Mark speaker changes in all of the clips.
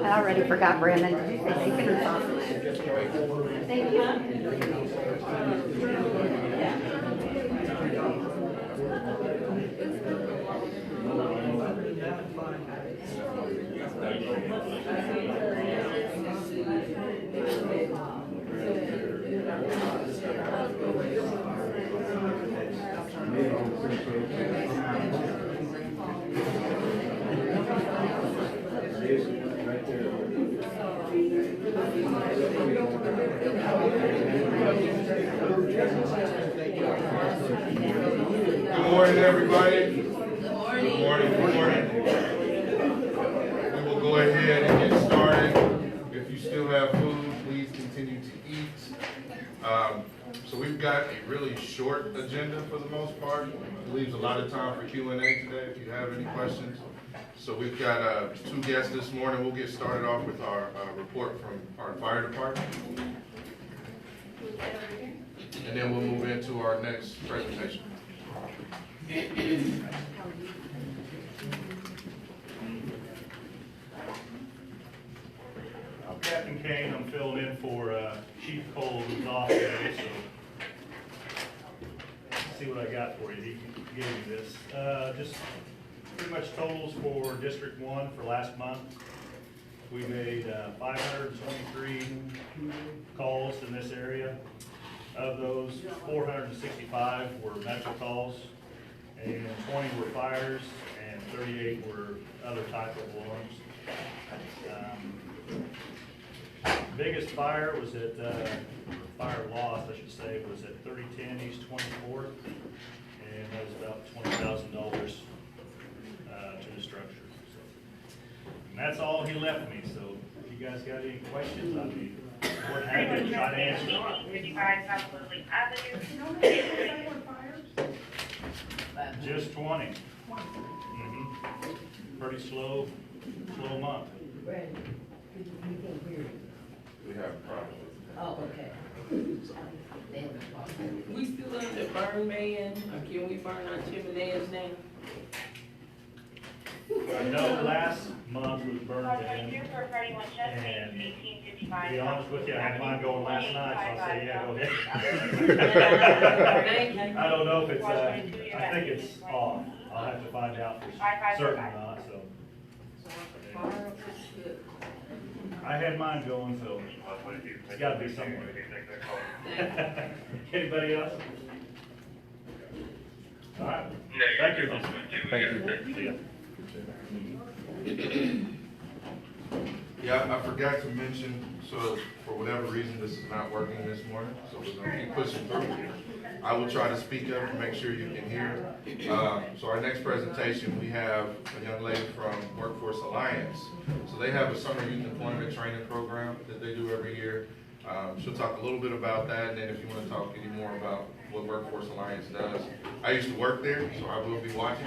Speaker 1: I already forgot Brandon. Thank you.
Speaker 2: Good morning, everybody. Good morning. Good morning. Good morning. We will go ahead and get started. If you still have food, please continue to eat. So we've got a really short agenda for the most part. It leaves a lot of time for Q&A today if you have any questions. So we've got two guests this morning. We'll get started off with our report from our fire department. And then we'll move into our next presentation.
Speaker 3: I'm Captain Kane. I'm filling in for Chief Cole, who's off today, so let's see what I got for you. He gave me this. Just pretty much totals for District 1 for last month. We made 523 calls in this area. Of those, 465 were metro calls, and 20 were fires, and 38 were other type of alarms. Biggest fire was at, fire loss, I should say, was at 3010 East 24th, and that was about $20,000 to the structure. So, and that's all he left me, so if you guys got any questions, I'd be more than happy to try to answer. Just 20. Pretty slow month.
Speaker 2: We have a problem.
Speaker 4: Oh, okay. We still under burn ban, or can we burn our chimeneas now?
Speaker 3: No, last month was burn ban, and to be honest with you, I had mine going last night, so I'll say, yeah, go ahead. I don't know if it's, I think it's off. I'll have to find out for certain or not, so. I had mine going, so it's gotta be somewhere. Anybody else? All right. Thank you. Thank you. See ya.
Speaker 2: Yeah, I forgot to mention, so for whatever reason, this is not working this morning, so we're gonna keep pushing through. I will try to speak up and make sure you can hear. So our next presentation, we have a young lady from Workforce Alliance. So they have a summer youth employment training program that they do every year. She'll talk a little bit about that, and then if you wanna talk any more about what Workforce Alliance does. I used to work there, so I will be watching.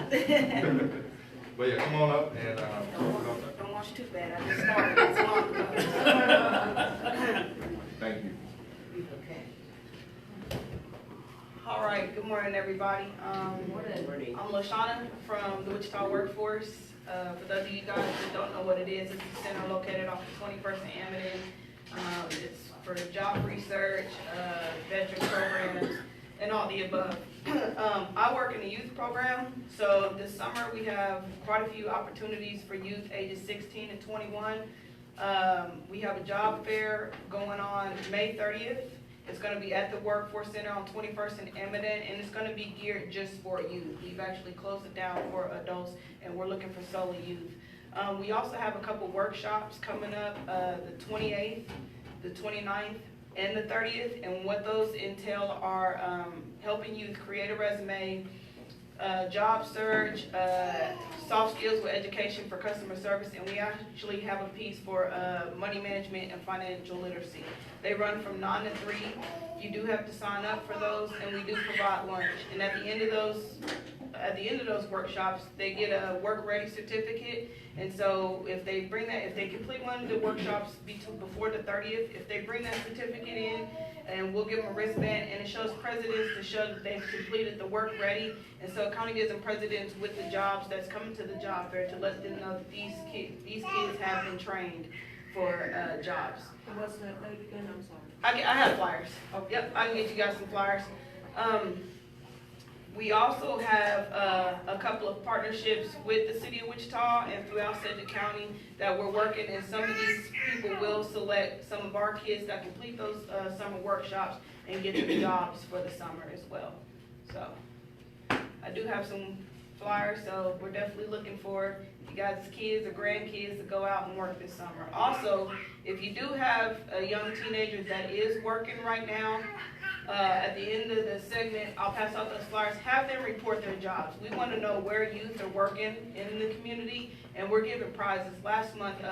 Speaker 2: But yeah, come on up and, talk about that.
Speaker 5: Don't watch too bad, I just started not so long ago.
Speaker 2: Thank you.
Speaker 5: Okay. All right, good morning, everybody. I'm LaShawna from the Wichita Workforce. For those of you guys that don't know what it is, it's a center located off the 21st and Amadon. It's for job research, veteran programs, and all the above. I work in the youth program, so this summer we have quite a few opportunities for youth ages 16 to 21. We have a job fair going on May 30th. It's going to be at the Workforce Center on 21st and Amadon, and it's going to be geared just for youth. We've actually closed it down for adults, and we're looking for solely youth. We also have a couple workshops coming up, the 28th, the 29th, and the 30th, and what those entail are helping youth create a resume, job search, soft skills with education for customer service, and we actually have a piece for money management and financial literacy. They run from 9 to 3. You do have to sign up for those, and we do provide lunch. And at the end of those workshops, they get a work ready certificate. And so if they complete one of the workshops before the 30th, if they bring that certificate in, and we'll give them a wristband, and it shows presidents to show that they've completed the work ready. And so it kind of gives them presidents with the jobs that's coming to the job fair to let them know that these kids have been trained for jobs.
Speaker 4: What's that note again? I'm sorry.
Speaker 5: I have flyers. Oh, yep, I can get you guys some flyers. We also have a couple of partnerships with the city of Wichita and throughout Sedgwick County that we're working, and some of these people will select some of our kids that complete those summer workshops and get them jobs for the summer as well. So I do have some flyers, so we're definitely looking for you guys' kids or grandkids to go out and work this summer. Also, if you do have a young teenager that is working right now, at the end of the segment, I'll pass out those flyers. Have them report their jobs. We want to know where youth are working in the community, and we're giving prizes. Last month,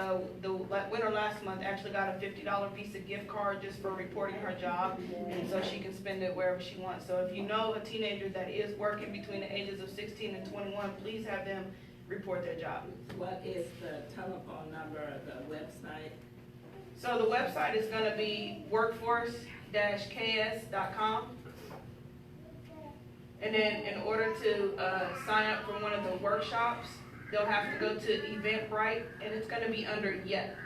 Speaker 5: the winner last month actually got a $50 Visa gift card just for reporting her job, and so she can spend it wherever she wants. So if you know a teenager that is working between the ages of 16 and 21, please have them report their job.
Speaker 4: What is the telephone number or the website?
Speaker 5: So the website is going to be workforce-ks.com. And then in order to sign up for one of the workshops, they'll have to go to Eventbrite, and it's going to be under YEP.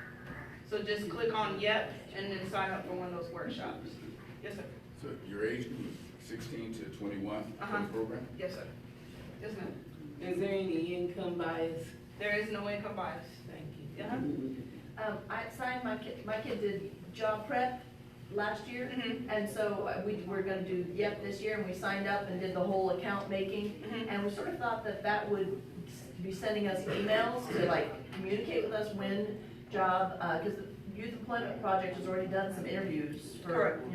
Speaker 5: So just click on YEP and then sign up for one of those workshops. Yes, sir.
Speaker 6: So your age group is 16 to 21 for the program?
Speaker 5: Yes, sir. Yes, ma'am.
Speaker 4: Is there any income bias?
Speaker 5: There is no income bias.
Speaker 4: Thank you.
Speaker 5: Yeah.
Speaker 7: I signed my kid did job prep last year, and so we were gonna do YEP this year, and we signed up and did the whole account making, and we sort of thought that would be sending us emails to like communicate with us when job, because the Youth Employment Project has already done some interviews for,
Speaker 5: Correct.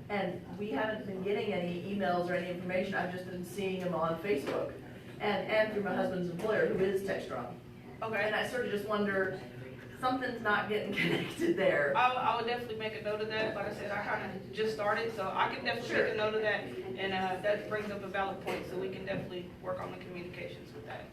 Speaker 7: And we haven't been getting any emails or any information. I've just been seeing them on Facebook and through my husband's employer, who is Textron.
Speaker 5: Okay.
Speaker 7: And I sort of just wonder, something's not getting connected there.
Speaker 5: I would definitely make a note of that. Like I said, I kind of just started, so I can definitely make a note of that. And that brings up a valid point, so we can definitely work on the communications with that.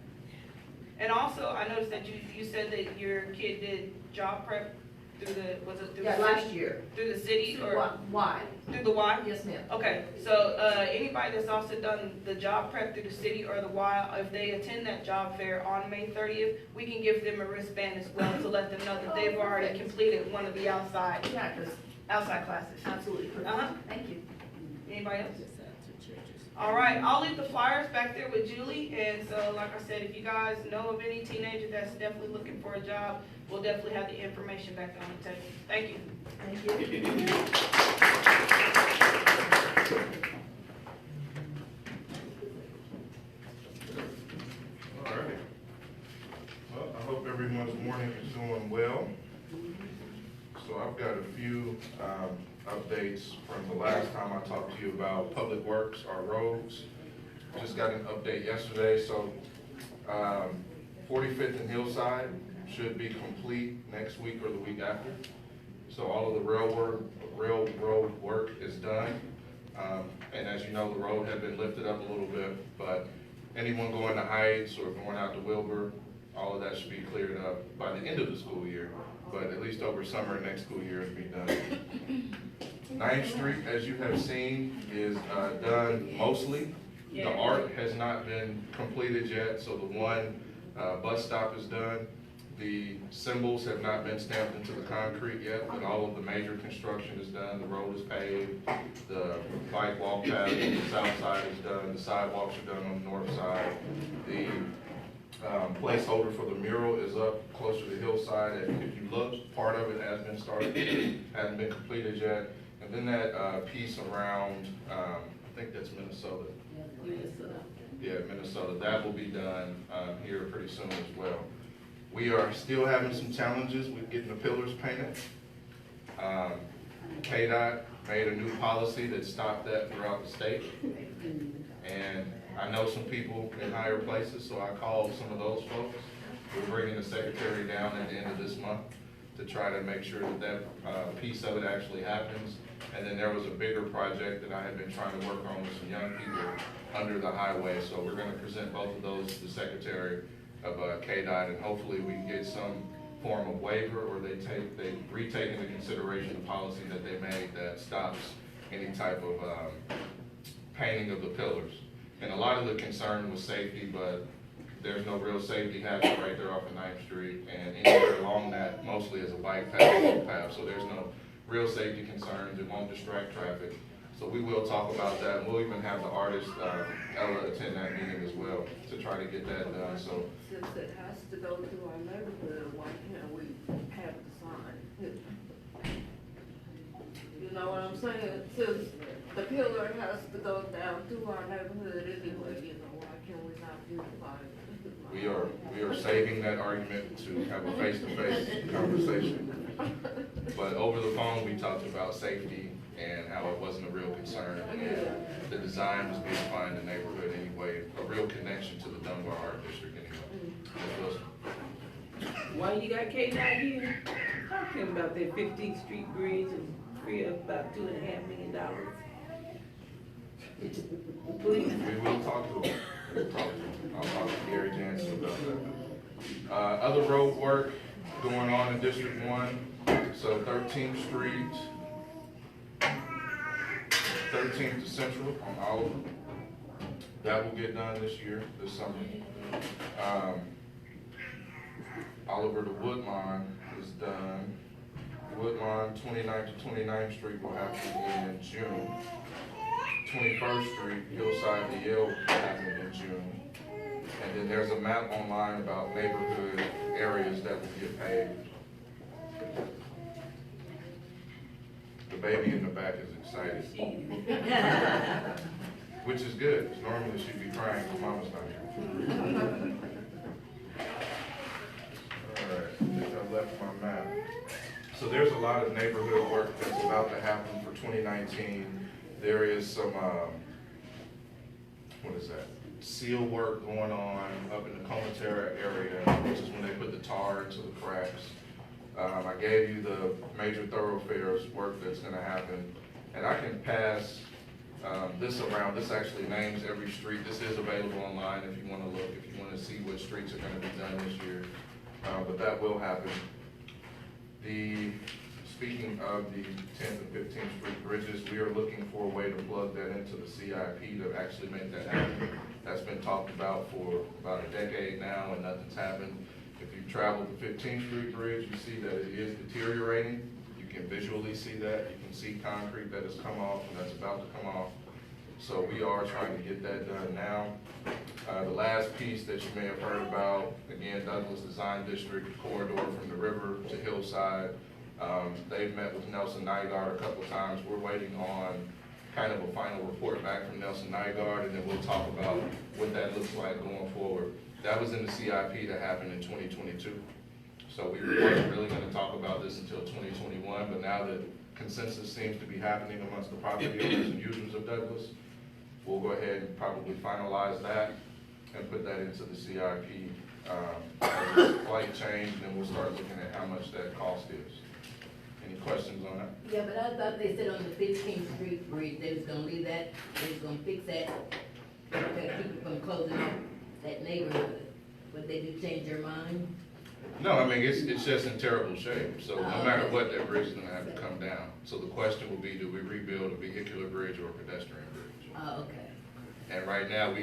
Speaker 5: And also, I noticed that you said that your kid did job prep through the, was it through the city?
Speaker 7: Last year.
Speaker 5: Through the city or
Speaker 7: Why?
Speaker 5: through the Y?
Speaker 7: Yes, ma'am.
Speaker 5: Okay, so anybody that's also done the job prep through the city or the Y, if they attend that job fair on May 30th, we can give them a wristband as well to let them know that they've already completed one of the outside
Speaker 7: Yeah, because
Speaker 5: classes.
Speaker 7: absolutely. Thank you.
Speaker 5: Anybody else?
Speaker 4: Just out to churches.
Speaker 5: All right, I'll leave the flyers back there with Julie, and so like I said, if you guys know of any teenager that's definitely looking for a job, we'll definitely have the information back on the table. Thank you.
Speaker 7: Thank you.
Speaker 2: All right. Well, I hope everyone's morning is doing well. So I've got a few updates from the last time I talked to you about Public Works, our roads. Just got an update yesterday, so 45th and Hillside should be complete next week or the week after. So all of the railroad work is done. And as you know, the road had been lifted up a little bit, but anyone going to Heights or going out to Wilbur, all of that should be cleared up by the end of the school year. But at least over summer and next school year it'll be done. 9th Street, as you have seen, is done mostly. The art has not been completed yet, so the one bus stop is done. The symbols have not been stamped into the concrete yet, but all of the major construction is done. The road is paved, the bike walk path on the south side is done, the sidewalks are done on the north side. The placeholder for the mural is up closer to Hillside. If you look, part of it has been started, hasn't been completed yet. And then that piece around, I think that's Minnesota. Yeah, Minnesota. That will be done here pretty soon as well. We are still having some challenges with getting the pillars painted. KDOT made a new policy that stopped that throughout the state. And I know some people in higher places, so I called some of those folks. We're bringing the secretary down at the end of this month to try to make sure that that piece of it actually happens. And then there was a bigger project that I had been trying to work on with some young people under the highway. So we're gonna present both of those to the secretary of KDOT, and hopefully we can get some form of waiver, or they retake into consideration the policy that they made that stops any type of painting of the pillars. And a lot of the concern was safety, but there's no real safety hazard right there off of 9th Street, and anywhere along that mostly is a bike path, walk path, so there's no real safety concerns. It won't distract traffic. So we will talk about that, and we'll even have the artist, Ella, attend that meeting as well to try to get that done. So
Speaker 4: Since it has to go through our neighborhood, why can't we have the sign? You know what I'm saying? Since the pillar has to go down through our neighborhood anyway, you know, why can we not utilize it?
Speaker 2: we are saving that argument to have a face-to-face conversation. But over the phone, we talked about safety and how it wasn't a real concern, and the design was being fine in the neighborhood anyway, a real connection to the Dunbar Art District anyway. Ms. Wilson?
Speaker 4: Why you got KDOT here? Talking about that 15th Street Bridge and free up about $2.5 million. Please.
Speaker 2: We will talk to him. I'll talk to Gary Jansen about that. Other road work going on in District 1. So 13th Street, 13th to Central on Oliver. That will get done this year, this summer. Oliver to Woodlawn is done. Woodlawn, 29th to 29th Street will happen in June. 21st Street, Hillside to Yale will happen in June. And then there's a map online about neighborhood areas that will get paved. The baby in the back is excited, which is good. Normally she'd be crying when mama's not here. All right, I think I left my map. So there's a lot of neighborhood work that's about to happen for 2019. There is some, what is that? Seal work going on up in the Comatera area, which is when they put the tar into the cracks. I gave you the major thoroughfares work that's gonna happen. And I can pass this around. This actually names every street. This is available online if you wanna look, if you wanna see what streets are gonna be done this year. But that will happen. Speaking of the 10th and 15th Street bridges, we are looking for a way to plug that into the CIP to actually make that happen. That's been talked about for about a decade now, and nothing's happened. If you travel the 15th Street Bridge, you see that it is deteriorating. You can visually see that. You can see concrete that has come off and that's about to come off. So we are trying to get that done now. The last piece that you may have heard about, again, Douglas Design District corridor from the river to Hillside. They've met with Nelson Nygaard a couple times. We're waiting on kind of a final report back from Nelson Nygaard, and then we'll talk about what that looks like going forward. That was in the CIP that happened in 2022. So we weren't really gonna talk about this until 2021. one, but now that consensus seems to be happening amongst the property owners and users of Douglas, we'll go ahead and probably finalize that and put that into the CIP, as a slight change, and then we'll start looking at how much that cost is. Any questions on that?
Speaker 8: Yeah, but I thought they said on the 15th Street Bridge, they was gonna leave that, they was gonna fix that, to keep it from closing off that neighborhood. But they did change their mind.
Speaker 2: No, I mean, it's just in terrible shape, so no matter what, that bridge is gonna have to come down. So the question will be, do we rebuild a vehicular bridge or a pedestrian bridge?
Speaker 8: Oh, okay.
Speaker 2: And right now,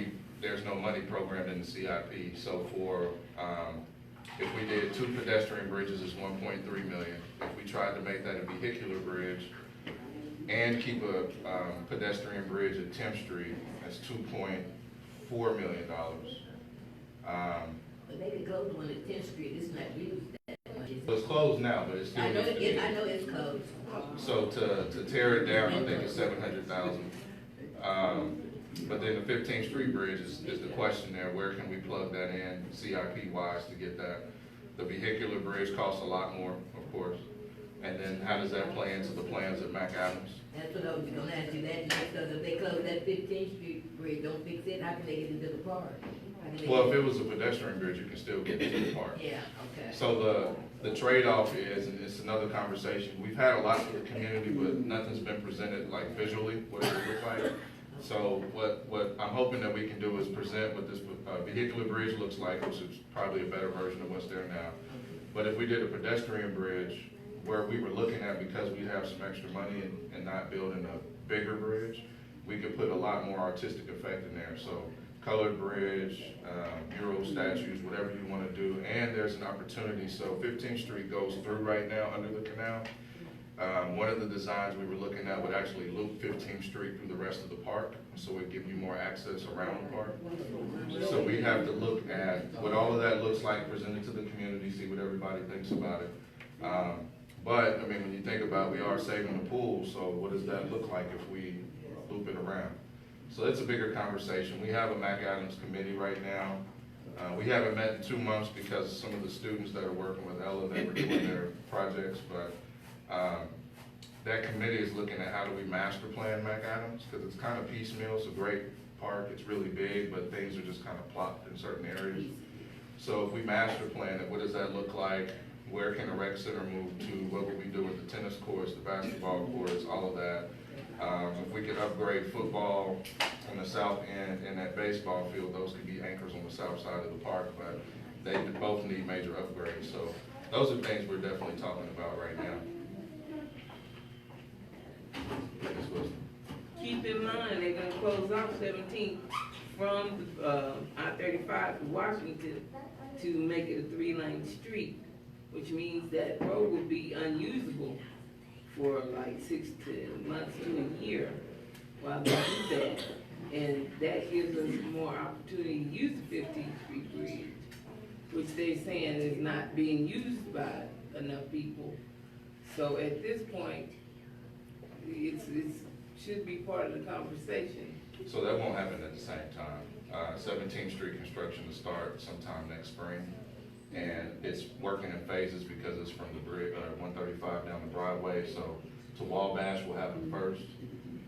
Speaker 2: there's no money programmed in the CIP, so if we did 2 pedestrian bridges, it's 1.3 million. If we tried to make that a vehicular bridge and keep a pedestrian bridge at 10th Street, that's $2.4 million.
Speaker 8: But they could close one at 10th Street, it's not used that much.
Speaker 2: So it's closed now, but it's still.
Speaker 8: I know
Speaker 2: needs to be.
Speaker 8: I know it's closed.
Speaker 2: So to tear it down, I think it's 700,000. But then the 15th Street Bridge is the question there, where can we plug that in CIP wise to get that? The vehicular bridge costs a lot more, of course. And then how does that play into the plans at McAdams?
Speaker 8: That's what I was gonna ask you that, because if they close that 15th Street Bridge, don't fix it, how can they get into the park? How can they
Speaker 2: Well,
Speaker 8: get-
Speaker 2: if it was a pedestrian bridge, you can still get to the park.
Speaker 8: Yeah, okay.
Speaker 2: So the trade-off is, and it's another conversation, we've had a lot with the community, but nothing's been presented like visually, what it would look like. So what I'm hoping that we can do is present what this vehicular bridge looks like, which is probably a better version of what's there now. But if we did a pedestrian bridge, where we were looking at, because we have some extra money and not building a bigger bridge, we could put a lot more artistic effect in there. So colored bridge, mural statues, whatever you want to do. And there's an opportunity, so 15th Street goes through right now under the canal. One of the designs we were looking at would actually loop 15th Street through the rest of the park, so it'd give you more access around the park. So we have to look at what all of that looks like, present it to the community, see what everybody thinks about it. But, I mean, when you think about it, we are saving the pool, so what does that look like if we loop it around? So it's a bigger conversation. We have a McAdams committee right now. We haven't met in 2 months because some of the students that are working with Ella, they were doing their projects, but that committee is looking at how do we master plan McAdams, because it's kind of piecemeal. It's a great park, it's really big, but things are just kind of plopped in certain areas. So if we master plan it, what does that look like? Where can a rec center move to? What would we do with the tennis courts, the basketball courts, all of that? If we could upgrade football on the south end and that baseball field, those could be anchors on the south side of the park, but they both need major upgrades. So those are things we're definitely talking about right now. Ms. Wilson.
Speaker 9: Keep in mind, they're gonna close off 17th from I-35 to Washington to make it a 3-lane street, which means that road will be unusable for like 6 months to a year while they do that. And that gives us more opportunity to use the 15th Street Bridge, which they're saying is not being used by enough people. So at this point, it should be part of the conversation.
Speaker 2: So that won't happen at the same time. 17th Street construction will start sometime next spring. And it's working in phases because it's from the bridge, 135 down the Broadway. So to Wabash will happen first.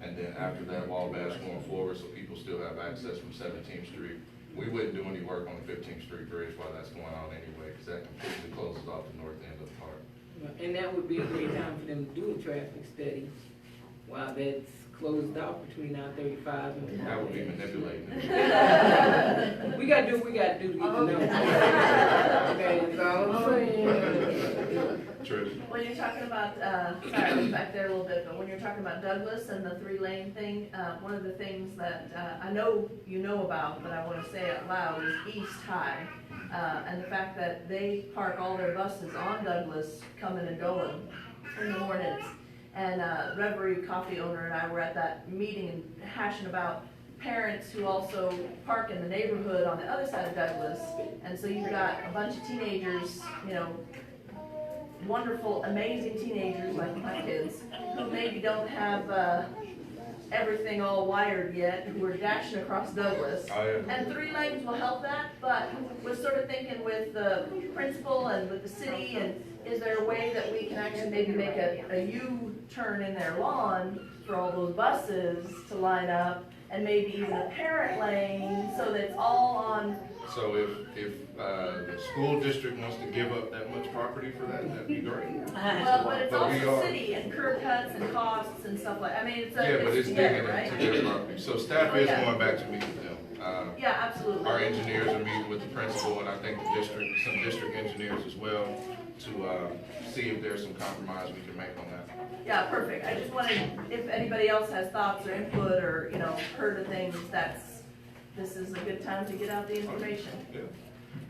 Speaker 2: And then after that, Wabash going forward, so people still have access from 17th Street. We wouldn't do any work on the 15th Street Bridge while that's going on anyway, because that completely closes off the north end of the park.
Speaker 9: And that would be a great time for them to do a traffic study while that's closed off between I-35 and.
Speaker 2: That would be manipulating.
Speaker 9: We gotta do what we gotta do to get the numbers. Okay, that's all I'm saying.
Speaker 2: Trish?
Speaker 7: When you're talking about, sorry, I was back there a little bit, but when you're talking about Douglas and the 3-lane thing, one of the things that I know you know about, but I want to say out loud, is East High. And the fact that they park all their buses on Douglas, coming and going in the mornings. And Reverie Coffee owner and I were at that meeting and hashing about parents who also park in the neighborhood on the other side of Douglas. And so you've got a bunch of teenagers, you know, wonderful, amazing teenagers like my kids, who maybe don't have everything all wired yet, and we're dashing across Douglas.
Speaker 2: Oh, yeah.
Speaker 7: And 3 lanes will help that, but was sort of thinking with the principal and with the city, and is there a way that we can actually maybe make a U-turn in their lawn for all those buses to line up, and maybe even a parent lane, so that it's all on.
Speaker 2: So if the school district wants to give up that much property for that, that'd be great.
Speaker 7: Well, but it's
Speaker 2: But we
Speaker 7: also
Speaker 2: are-
Speaker 7: city and curb cuts and costs and stuff like, I mean, it's
Speaker 2: Yeah, but it's
Speaker 7: together,
Speaker 2: digging
Speaker 7: right?
Speaker 2: into their property. So staff
Speaker 7: Oh,
Speaker 2: is
Speaker 7: yeah.
Speaker 2: going back to meet with them.
Speaker 7: Yeah, absolutely.
Speaker 2: Our engineers are meeting with the principal, and I think the district, some district engineers as well, to see if there's some compromise we can make on that.
Speaker 7: Yeah, perfect. I just wanted, if anybody else has thoughts or input or, heard of things, this is a good time to get out the information.
Speaker 2: Yeah.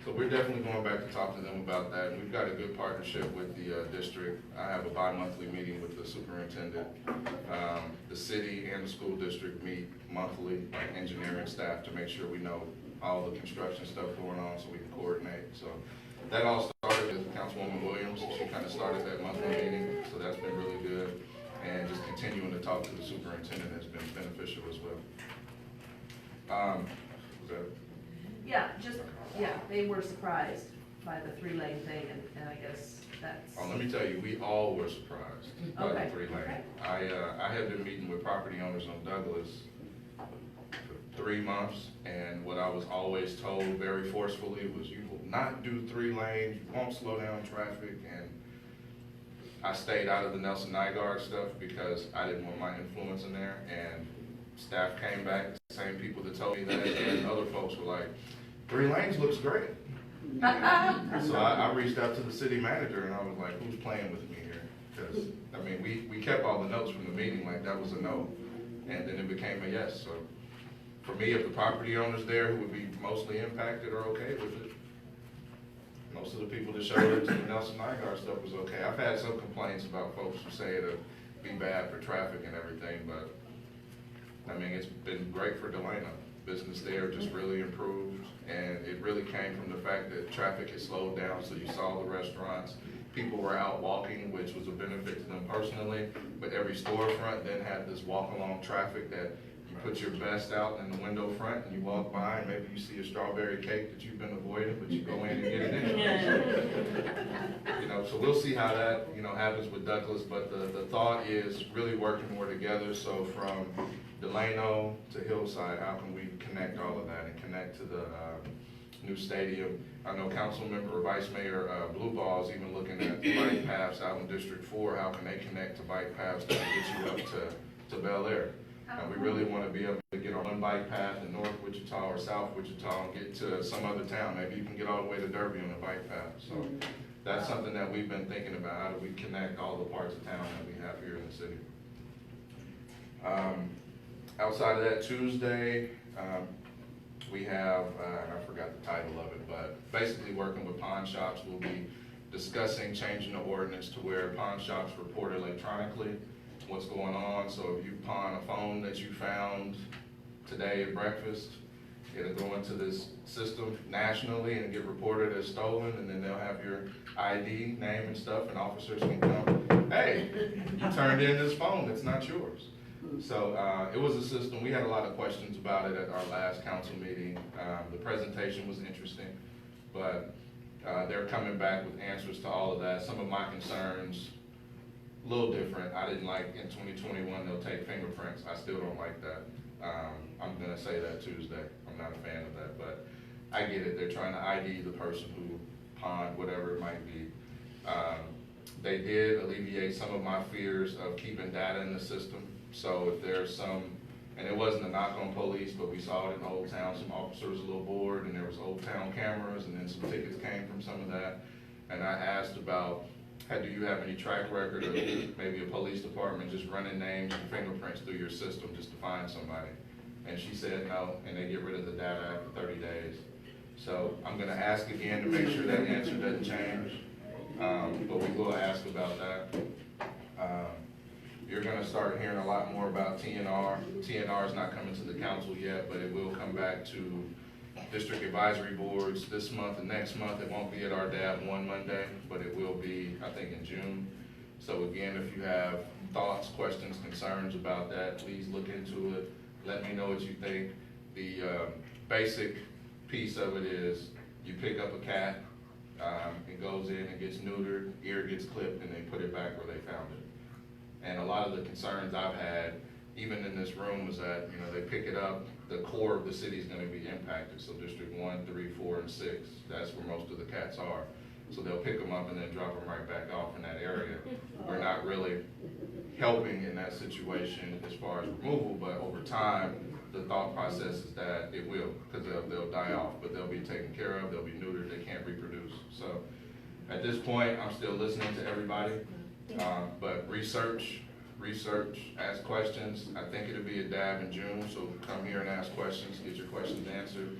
Speaker 2: So we're definitely going back to talk to them about that. We've got a good partnership with the district. I have a bi-monthly meeting with the superintendent. The city and the school district meet monthly, like engineering staff, to make sure we know all the construction stuff going on so we can coordinate. So that all started with Councilwoman Williams. She kind of started that monthly meeting, so that's been really good. And just continuing to talk to the superintendent has been beneficial as well. Was that?
Speaker 7: Yeah, they were surprised by the 3-lane thing, and I guess that's.
Speaker 2: Oh, let me tell you, we all were surprised by the
Speaker 7: Okay.
Speaker 2: 3 lane.
Speaker 7: Okay.
Speaker 2: I have been meeting with property owners on Douglas for 3 months, and what I was always told very forcefully was, you will not do 3 lanes, you won't slow down traffic, and I stayed out of the Nelson Nygaard stuff because I didn't want my influence in there, and staff came back, the same people that told me that, and other folks were like, 3 lanes looks great. So I reached out to the city manager and I was like, who's playing with me here? Because, I mean, we kept all the notes from the meeting, like that was a no. And then it became a yes. So for me, if the property owners there who would be mostly impacted are okay with it, most of the people that showed up to the Nelson Nygaard stuff was okay. I've had some complaints about folks who say it'll be bad for traffic and everything, but I mean, it's been great for Delano. Business there just really improved, and it really came from the fact that traffic had slowed down, so you saw the restaurants. People were out walking, which was a benefit to them personally, but every storefront then had this walk-along traffic that you put your vest out in the window front and you walk by and maybe you see a strawberry cake that you've been avoiding, but you go in and get it anyway. So we'll see how that, happens with Douglas, but the thought is really working more together. So from Delano to Hillside, how can we connect all of that and connect to the new stadium? I know Councilmember or Vice Mayor Blue Ball is even looking at bike paths out in District 4. How can they connect to bike paths that get you up to Bel Air? And we really want to be able to get on one bike path in North Wichita or South Wichita and get to some other town. Maybe you can get all the way to Derby on a bike path. So that's something that we've been thinking about. How do we connect all the parts of town that we have here in the city? Outside of that, Tuesday, we have, and I forgot the title of it, but basically working with pawn shops. We'll be discussing changing the ordinance to where pawn shops report electronically what's going on. So if you pawn a phone that you found today at breakfast, it'll go into this system nationally and get reported as stolen, and then they'll have your ID, name and stuff, and officers can come, hey, you turned in this phone that's not yours. So it was a system. We had a lot of questions about it at our last council meeting. The presentation was interesting, but they're coming back with answers to all of that. Some of my concerns, a little different. I didn't like in 2021 they'll take fingerprints. I still don't like that. I'm gonna say that Tuesday. I'm not a fan of that, but I get it. They're trying to ID the person who pawned, whatever it might be. They did alleviate some of my fears of keeping data in the system. So if there's some, and it wasn't a knock on police, but we saw it in Old Town, some officers a little bored, and there was Old Town cameras, and then some tickets came from some of that. And I asked about, do you have any track record of maybe a police department just running names and fingerprints through your system just to find somebody? And she said no, and they get rid of the data after 30 days. So I'm gonna ask again to make sure that answer doesn't change, but we will ask about that. You're gonna start hearing a lot more about TNR. TNR is not coming to the council yet, but it will come back to district advisory boards this month and next month. It won't be at our DAB 1 Monday, but it will be, I think, in June. So again, if you have thoughts, questions, concerns about that, please look into it. Let me know what you think. The basic piece of it is you pick up a cat, it goes in and gets neutered, ear gets clipped, and they put it back where they found it. And a lot of the concerns I've had, even in this room, was that, you know, they pick it up, the core of the city is gonna be impacted. So District 1, 3, 4, and 6, that's where most of the cats are. So they'll pick them up and then drop them right back off in that area. We're not really helping in that situation as far as removal, but over time, the thought process is that it will, because they'll die off, but they'll be taken care of, they'll be neutered, they can't reproduce. So at this point, I'm still listening to everybody, but research, ask questions. I think it'll be a dab in June, so come here and ask questions, get your questions answered.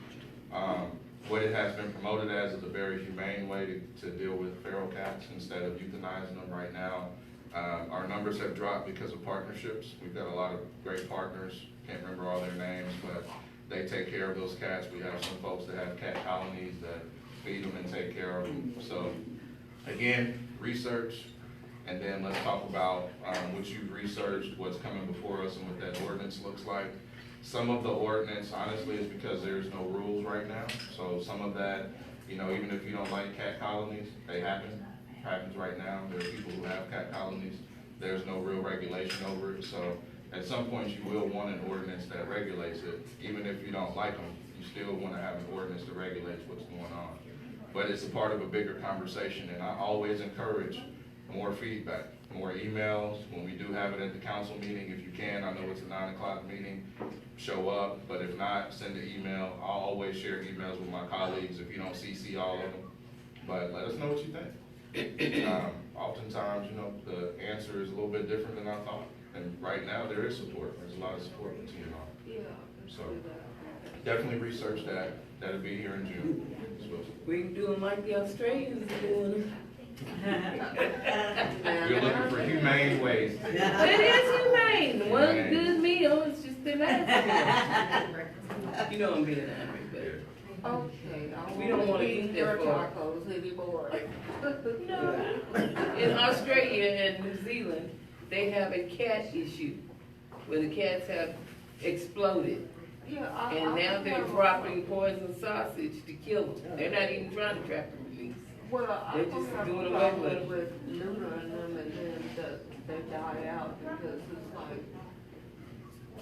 Speaker 2: What it has been promoted as is a very humane way to deal with feral cats instead of euthanizing them right now. Our numbers have dropped because of partnerships. We've got a lot of great partners, can't remember all their names, but they take care of those cats. We have some folks that have cat colonies that feed them and take care of them. So again, research, and then let's talk about what you've researched, what's coming before us, and what that ordinance looks like. Some of the ordinance, honestly, is because there's no rules right now. So some of that, you know, even if you don't like cat colonies, they happens right now. There are people who have cat colonies. There's no real regulation over it. So at some point, you will want an ordinance that regulates it. Even if you don't like them, you still want to have an ordinance that regulates what's going on. But it's a part of a bigger conversation, and I always encourage more feedback, more emails. When we do have it at the council meeting, if you can, I know it's a 9 o'clock meeting, show up, but if not, send an email. I'll always share emails with my colleagues if you don't CC all of them, but let us know what you think. Oftentimes, you know, the answer is a little bit different than I thought, and right now there is support. There's a lot of support with TNR.
Speaker 4: Yeah.
Speaker 2: So definitely research that. That'll be here in June.
Speaker 9: We can do them like the Australians are doing.
Speaker 2: We're looking for humane ways.
Speaker 9: But it is humane. One good meal is just enough. You know I'm being angry, but.
Speaker 4: Okay, I
Speaker 9: We don't wanna eat
Speaker 4: your
Speaker 9: that far.
Speaker 4: tacos anymore.
Speaker 9: No. In Australia and New Zealand, they have a cat issue where the cats have exploded.
Speaker 4: Yeah,
Speaker 9: And now they're dropping poison sausage to kill them. They're not even trying to trap and release.
Speaker 4: Well,
Speaker 9: They're
Speaker 4: I don't
Speaker 9: just
Speaker 4: have
Speaker 9: doing
Speaker 4: a
Speaker 9: away
Speaker 4: problem
Speaker 9: with
Speaker 4: with neutering them and then they die out because it's like,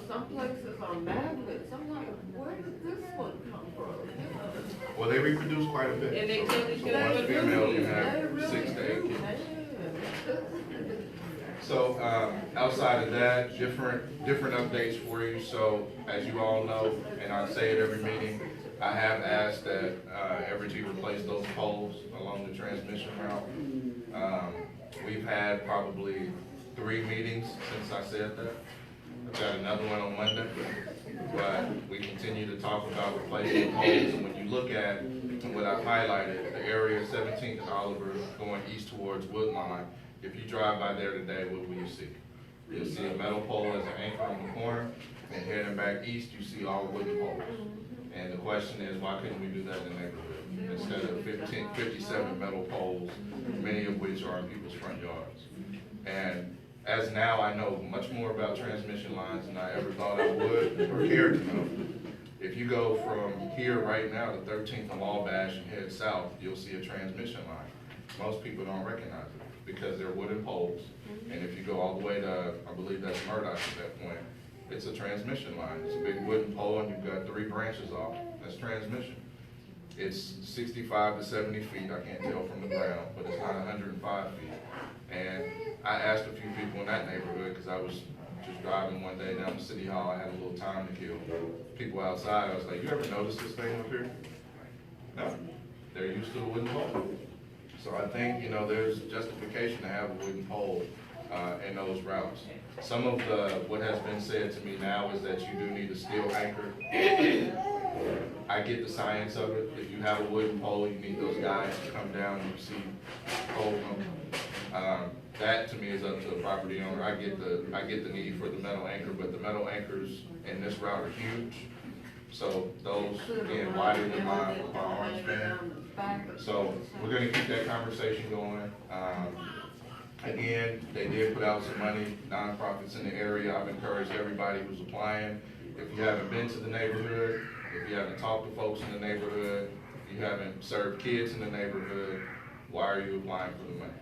Speaker 4: some places are magnets. I'm like, where did this one come from?
Speaker 2: Well, they reproduce quite a bit.
Speaker 9: And they
Speaker 2: So
Speaker 9: tell each
Speaker 2: one
Speaker 9: other
Speaker 2: female can
Speaker 4: They
Speaker 2: have
Speaker 4: really
Speaker 2: 6 to 8
Speaker 4: do,
Speaker 2: kids.
Speaker 4: man.
Speaker 2: So, outside of that, different updates for you. So, as you all know, and I say it every meeting, I have asked that Evergy replace those poles along the transmission route. We've had probably 3 meetings since I said that. I've got another one on Monday, but we continue to talk about replacing poles. And when you look at what I've highlighted, the area 17th and Oliver going east towards Woodlawn, if you drive by there today, what will you see? You'll see a metal pole as an anchor on the corner, and heading back east, you see all wooden poles. And the question is, why couldn't we do that in the neighborhood? Instead of 57 metal poles, many of which are in people's front yards. And as now, I know much more about transmission lines than I ever thought I would or cared to know. If you go from here right now to 13th and Wabash and head south, you'll see a transmission line. Most people don't recognize it because they're wooden poles. And if you go all the way to, I believe that's Murdoch at that point, it's a transmission line. It's a big wooden pole and you've got 3 branches off. That's transmission. It's 65 to 70 feet, I can't tell from the ground, but it's not 105 feet. And I asked a few people in that neighborhood, because I was just driving one day down to City Hall, I had a little time to kill. People outside, I was like, you ever notice this thing up here? No, they're used to a wooden pole. So I think, you know, there's justification to have a wooden pole in those routes. Some of what has been said to me now is that you do need a steel anchor. I get the science of it. If you have a wooden pole, you need those guys to come down and hold them. That to me is up to the property owner. I get the need for the metal anchor, but the metal anchors in this route are huge. So those, again, wider than my arm span. So we're gonna keep that conversation going. Again, they did put out some money, nonprofits in the area. I've encouraged everybody who's applying. If you haven't been to the neighborhood, if you haven't talked to folks in the neighborhood, if you haven't served kids in the neighborhood, why are you applying for the money?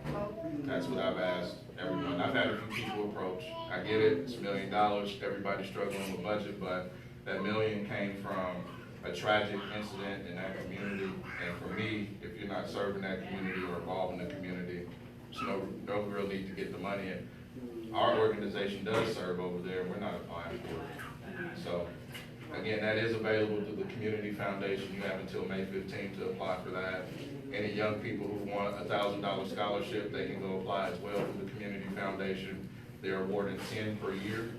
Speaker 2: That's what I've asked everyone. I've had a few people approach. I get it, it's $1 million, everybody's struggling with budget, but that million came from a tragic incident in that community. And for me, if you're not serving that community or involved in the community, there's no real need to get the money. And our organization does serve over there, and we're not applying for it. So, again, that is available to the Community Foundation. You have until May 15th to apply for that. Any young people who want a $1,000 scholarship, they can go apply as well to the Community Foundation. They're awarded 10 per year.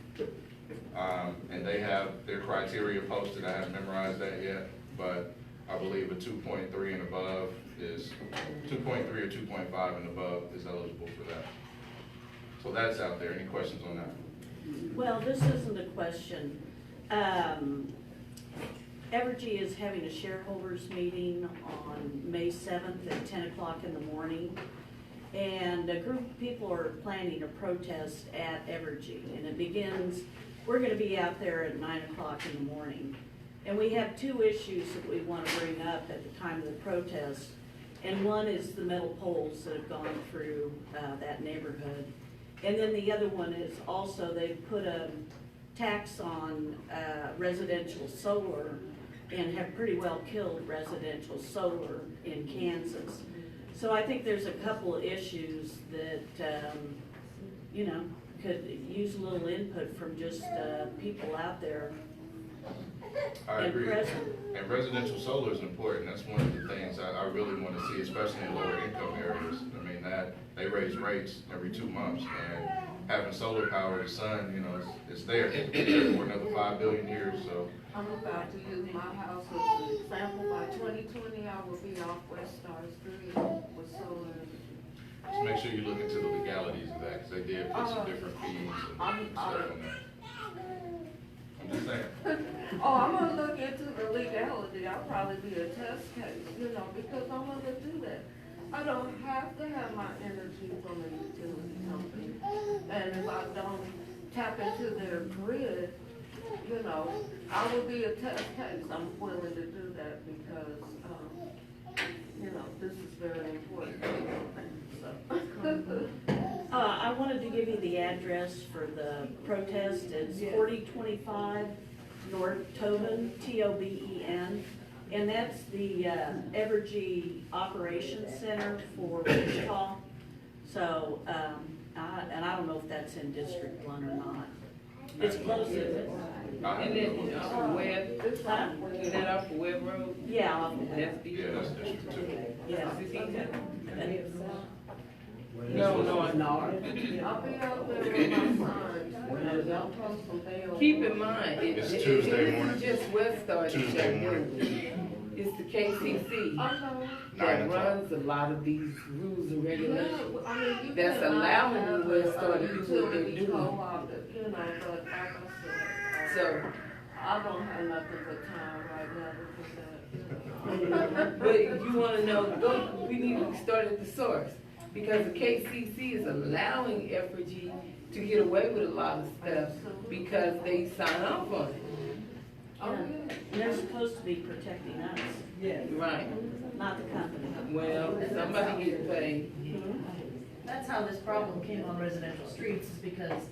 Speaker 2: And they have their criteria posted. I haven't memorized that yet, but I believe a 2.3 and above is, 2.3 or 2.5 and above is eligible for that. So that's out there. Any questions on that?
Speaker 10: Well, this isn't a question. Evergy is having a shareholders meeting on May 7th at 10 o'clock in the morning. And a group of people are planning a protest at Evergy. And it begins, we're gonna be out there at 9 o'clock in the morning. And we have two issues that we wanna bring up at the time of the protest. And one is the metal poles that have gone through that neighborhood. And then the other one is also they put a tax on residential solar and have pretty well killed residential solar in Kansas. So I think there's a couple of issues that, you know, could use a little input from just people out there.
Speaker 2: I
Speaker 10: and
Speaker 2: agree.
Speaker 10: present.
Speaker 2: And residential solar is important. That's one of the things I really want to see, especially in lower income areas. I mean, that they raise rates every 2 months, and having solar power, the sun, you know, it's there for another 5 billion years. So
Speaker 4: I'm about to use my house as an example. By 2020, I will be off West Star Street with solar.
Speaker 2: just make sure you look into the legalities of that, because they did put some different fees and stuff on that. I'm just saying.
Speaker 4: Oh, I'm gonna look into the legality. I'll probably be a test case, you know, because I'm gonna do that. I don't have to have my energy from a utility company. And if I don't tap into their grid, you know, I will be a test case. I'm willing to do that because, you know, this is very important. So.
Speaker 10: I wanted to give you the address for the protest. It's 4025 North Tobin, T-O-B-E-N. And that's the Evergy Operations Center for Wichita. So, and I don't know if that's in District 1 or not. It's close, is it?
Speaker 9: And then off of Webb,
Speaker 10: Huh?
Speaker 9: is that off of Webb Road?
Speaker 10: Yeah, off of that.
Speaker 9: That's the.
Speaker 2: Yeah, that's District 2.
Speaker 10: Yeah.
Speaker 9: 1610? No, it's not.
Speaker 4: I'll be out there with my son. I'll post some things.
Speaker 9: Keep in mind,
Speaker 2: It's Tuesday morning.
Speaker 9: It's just West Star
Speaker 2: Tuesday morning.
Speaker 9: It's the KCC
Speaker 4: I know.
Speaker 2: 9
Speaker 9: that
Speaker 2: o'clock.
Speaker 9: runs a lot of these rules and
Speaker 4: Yeah,
Speaker 9: regulations.
Speaker 4: I mean, you
Speaker 9: That's
Speaker 4: cannot
Speaker 9: allowing
Speaker 4: have
Speaker 9: the West Star to do what they're
Speaker 4: utility
Speaker 9: doing.
Speaker 4: co-op, you know, but like I said,
Speaker 9: So,
Speaker 4: I don't have nothing but time right now to do that.
Speaker 9: but you wanna know, we need to start at the source. Because the KCC is allowing Evergy to get away with a lot of stuff because they sign off on it.
Speaker 4: Oh, yeah.
Speaker 10: And they're supposed to be protecting us,
Speaker 9: Right.
Speaker 10: not the company.
Speaker 9: Well, somebody gets paid.
Speaker 7: That's how this problem came on residential streets, is because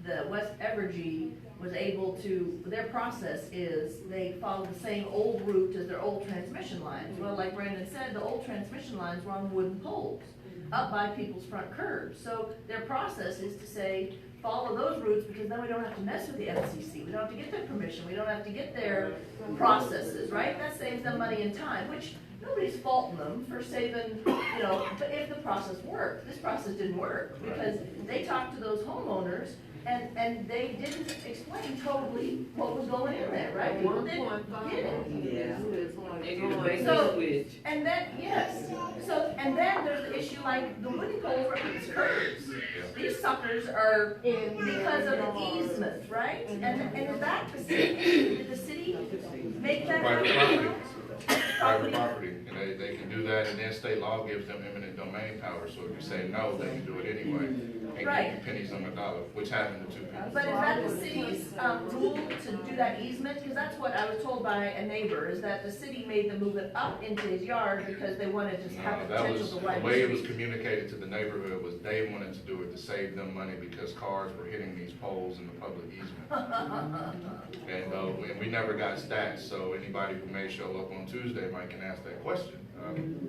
Speaker 7: the West Evergy was able to, their process is they follow the same old route as their old transmission lines. Well, like Brandon said, the old transmission lines were on wooden poles up by people's front curbs. So their process is to say, follow those routes, because then we don't have to mess with the FCC. We don't have to get their permission. We don't have to get their processes, right? That saves them money and time, which nobody's faulting them for saving, you know, but if the process worked. This process didn't work because they talked to those homeowners and they didn't explain totally what was going in there, right? People didn't get it.
Speaker 9: They get a bait
Speaker 7: So-
Speaker 9: switch.
Speaker 7: And then, yes, so, and then there's the issue like the wooden poles are these curbs. These suckers are because of the easement, right? And is that the city, did the city make that?
Speaker 2: Private property. Private
Speaker 7: Property?
Speaker 2: property, and they can do that, and then state law gives them eminent domain power, so if you say no, they can do it anyway. And give
Speaker 7: Right.
Speaker 2: you pennies on the dollar, which happened to two people.
Speaker 7: But is that the city's, rule to do that easement? Because that's what I was told by a neighbor, is that the city made them move it up into his yard because they wanted to have
Speaker 2: No,
Speaker 7: the
Speaker 2: that
Speaker 7: potential
Speaker 2: was,
Speaker 7: to
Speaker 2: the
Speaker 7: widen
Speaker 2: way it was
Speaker 7: streets.
Speaker 2: communicated to the neighborhood was they wanted to do it to save them money because cars were hitting these poles in the public easement. And we never got stats, so anybody who may show up on Tuesday might can ask that question.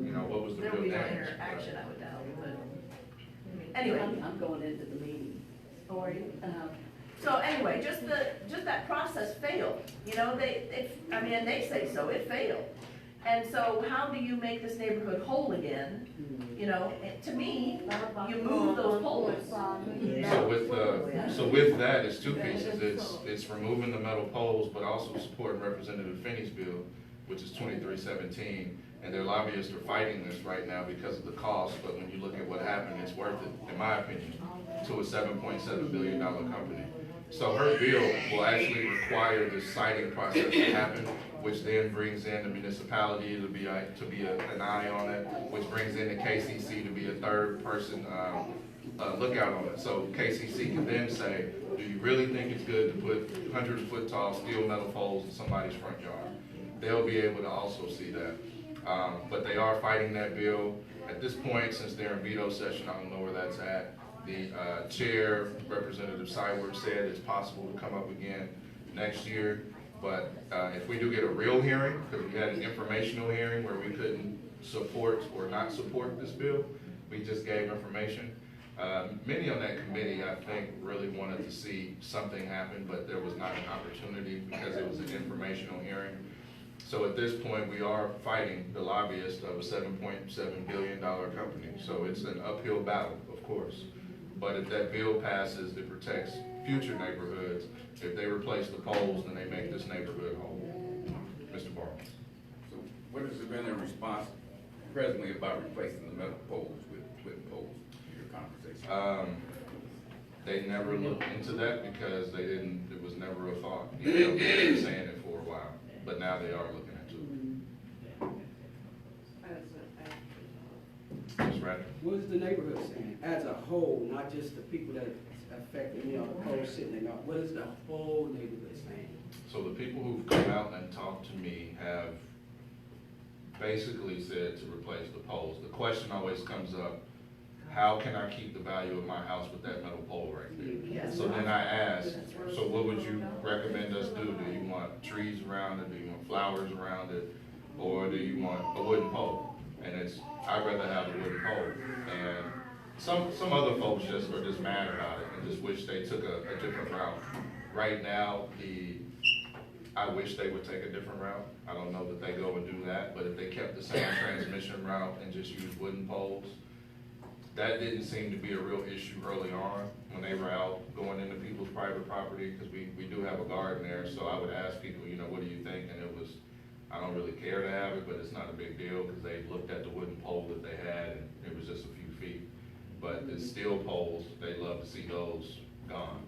Speaker 2: You know, what was the
Speaker 7: There will
Speaker 2: real
Speaker 7: be no
Speaker 2: damage?
Speaker 7: interaction, I would doubt, but, anyway.
Speaker 10: I'm going into the meeting.
Speaker 7: Or, so anyway, just that process failed, you know, they say so, it failed. And so how do you make this neighborhood whole again? You know, to me, you move those poles.
Speaker 2: So with that, it's two pieces. It's removing the metal poles, but also supporting Representative Finney's bill, which is 2317. And their lobbyists are fighting this right now because of the cost, but when you look at what happened, it's worth it, in my opinion, to a $7.7 billion company. So her bill will actually require this siting process to happen, which then brings in the municipality to be an eye on it, which brings in the KCC to be a third person lookout on it. So KCC can then say, do you really think it's good to put 100-foot tall steel metal poles in somebody's front yard? They'll be able to also see that. But they are fighting that bill. At this point, since they're in veto session, I don't know where that's at. The chair, Representative Syward, said it's possible to come up again next year. But if we do get a real hearing, because we had an informational hearing where we couldn't support or not support this bill, we just gave information. Many on that committee, I think, really wanted to see something happen, but there was not an opportunity because it was an informational hearing. So at this point, we are fighting the lobbyist of a $7.7 billion company. So it's an uphill battle, of course. But if that bill passes, it protects future neighborhoods. If they replace the poles, then they make this neighborhood whole. Mr. Barnes.
Speaker 6: So what has been the response presently about replacing the metal poles with wooden poles in your conversation?
Speaker 2: They never looked into that because it was never a thought. You know, they've been saying it for a while, but now they are looking into it. Ms. Radner?
Speaker 11: What is the neighborhood saying as a whole, not just the people that affected, you know, the poles sitting there? What is the whole neighborhood saying?
Speaker 2: So the people who've come out and talked to me have basically said to replace the poles. The question always comes up, how can I keep the value of my house with that metal pole right there? So then I asked, so what would you recommend us do? Do you want trees around it? Do you want flowers around it? Or do you want a wooden pole? And I'd rather have a wooden pole. And some other folks are just mad about it and just wish they took a different route. Right now, I wish they would take a different route. I don't know that they go and do that, but if they kept the same transmission route and just used wooden poles, that didn't seem to be a real issue early on when they were out going into people's private property, because we do have a garden there. So I would ask people, you know, what do you think? And it was, I don't really care to have it, but it's not a big deal because they looked at the wooden pole that they had and it was just a few feet. But the steel poles, they love to see those gone.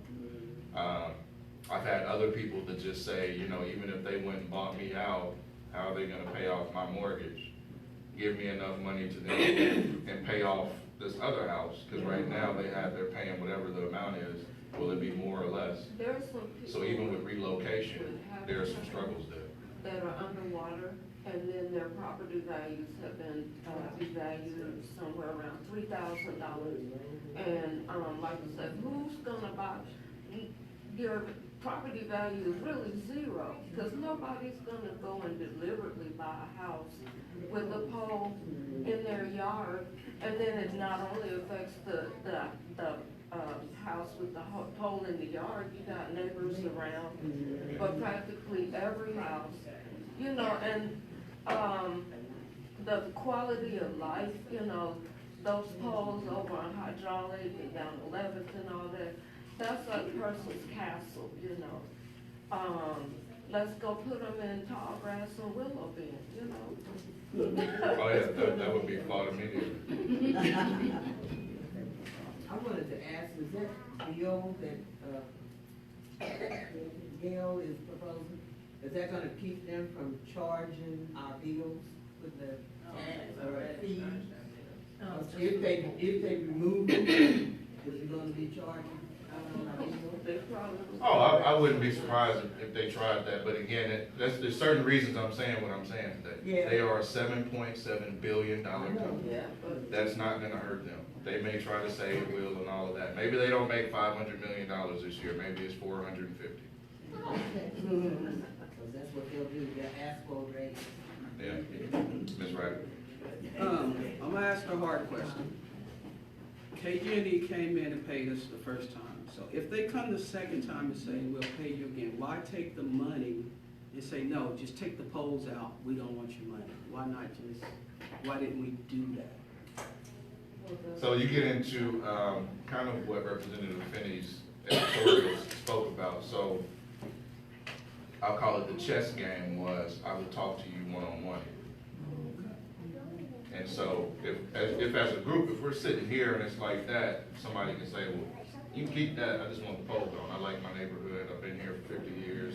Speaker 2: I've had other people that just say, you know, even if they went and bought me out, how are they gonna pay off my mortgage? Give me enough money to them and pay off this other house, because right now they're paying whatever the amount is. Will it be more or less?
Speaker 4: There are some people.
Speaker 2: So even with relocation, there are some struggles there.
Speaker 4: That are underwater, and then their property values have been devalued somewhere around $3,000. And, like I said, who's gonna buy, your property value is really zero, because nobody's gonna go and deliberately buy a house with a pole in their yard, and then it not only affects the house with the pole in the yard, you got neighbors around, but practically every house, you know, and, the quality of life, you know, those poles over on Hydraulic and down 11th and all that, that's a person's castle, you know. Let's go put them in tall grass and willow bend, you know.
Speaker 2: Oh yeah, that would be thought immediately.
Speaker 12: I wanted to ask, is that bill that Gail is proposing, is that gonna keep them from charging our bills? with the tax or a fee? If they remove it, is it gonna be charged? I don't know.
Speaker 4: They probably.
Speaker 2: Oh, I wouldn't be surprised if they tried that, but again, there's certain reasons I'm saying what I'm saying today.
Speaker 12: Yeah.
Speaker 2: They are a $7.7 billion company.
Speaker 4: Yeah, but
Speaker 2: That's not gonna hurt them. They may try to say it will and all of that. Maybe they don't make $500 million this year, maybe it's 450.
Speaker 12: Cause that's what they'll do, they'll ask for a raise.
Speaker 2: Yeah, Ms. Ryder.
Speaker 11: I'm gonna ask a hard question. KG&E came in and paid us the first time. So if they come the second time and say, we'll pay you again, why take the money and say, no, just take the poles out, we don't want your money? Why didn't we do that?
Speaker 2: So you get into kind of what Representative Finney's editorial spoke about. So I'll call it the chess game was, I would talk to you one-on-one. And so if as a group, if we're sitting here and it's like that, somebody can say, well, you can keep that, I just want the pole gone. I like my neighborhood, I've been here for 50 years,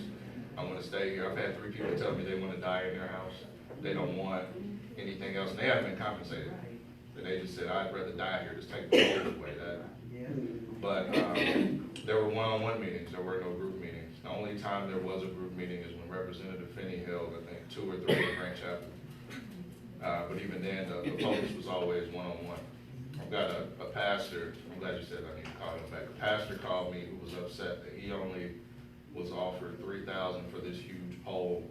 Speaker 2: I want to stay here. I've had 3 people tell me they want to die in their house. They don't want anything else, and they haven't been compensated. And they just said, I'd rather die here, just take the poles away. But there were one-on-one meetings, there were no group meetings. The only time there was a group meeting is when Representative Finney held, I think, 2 or 3 at Grand Chapel. But even then, the focus was always one-on-one. I've got a pastor, I'm glad you said I need to call him back. A pastor called me who was upset that he only was offered $3,000 for this huge pole,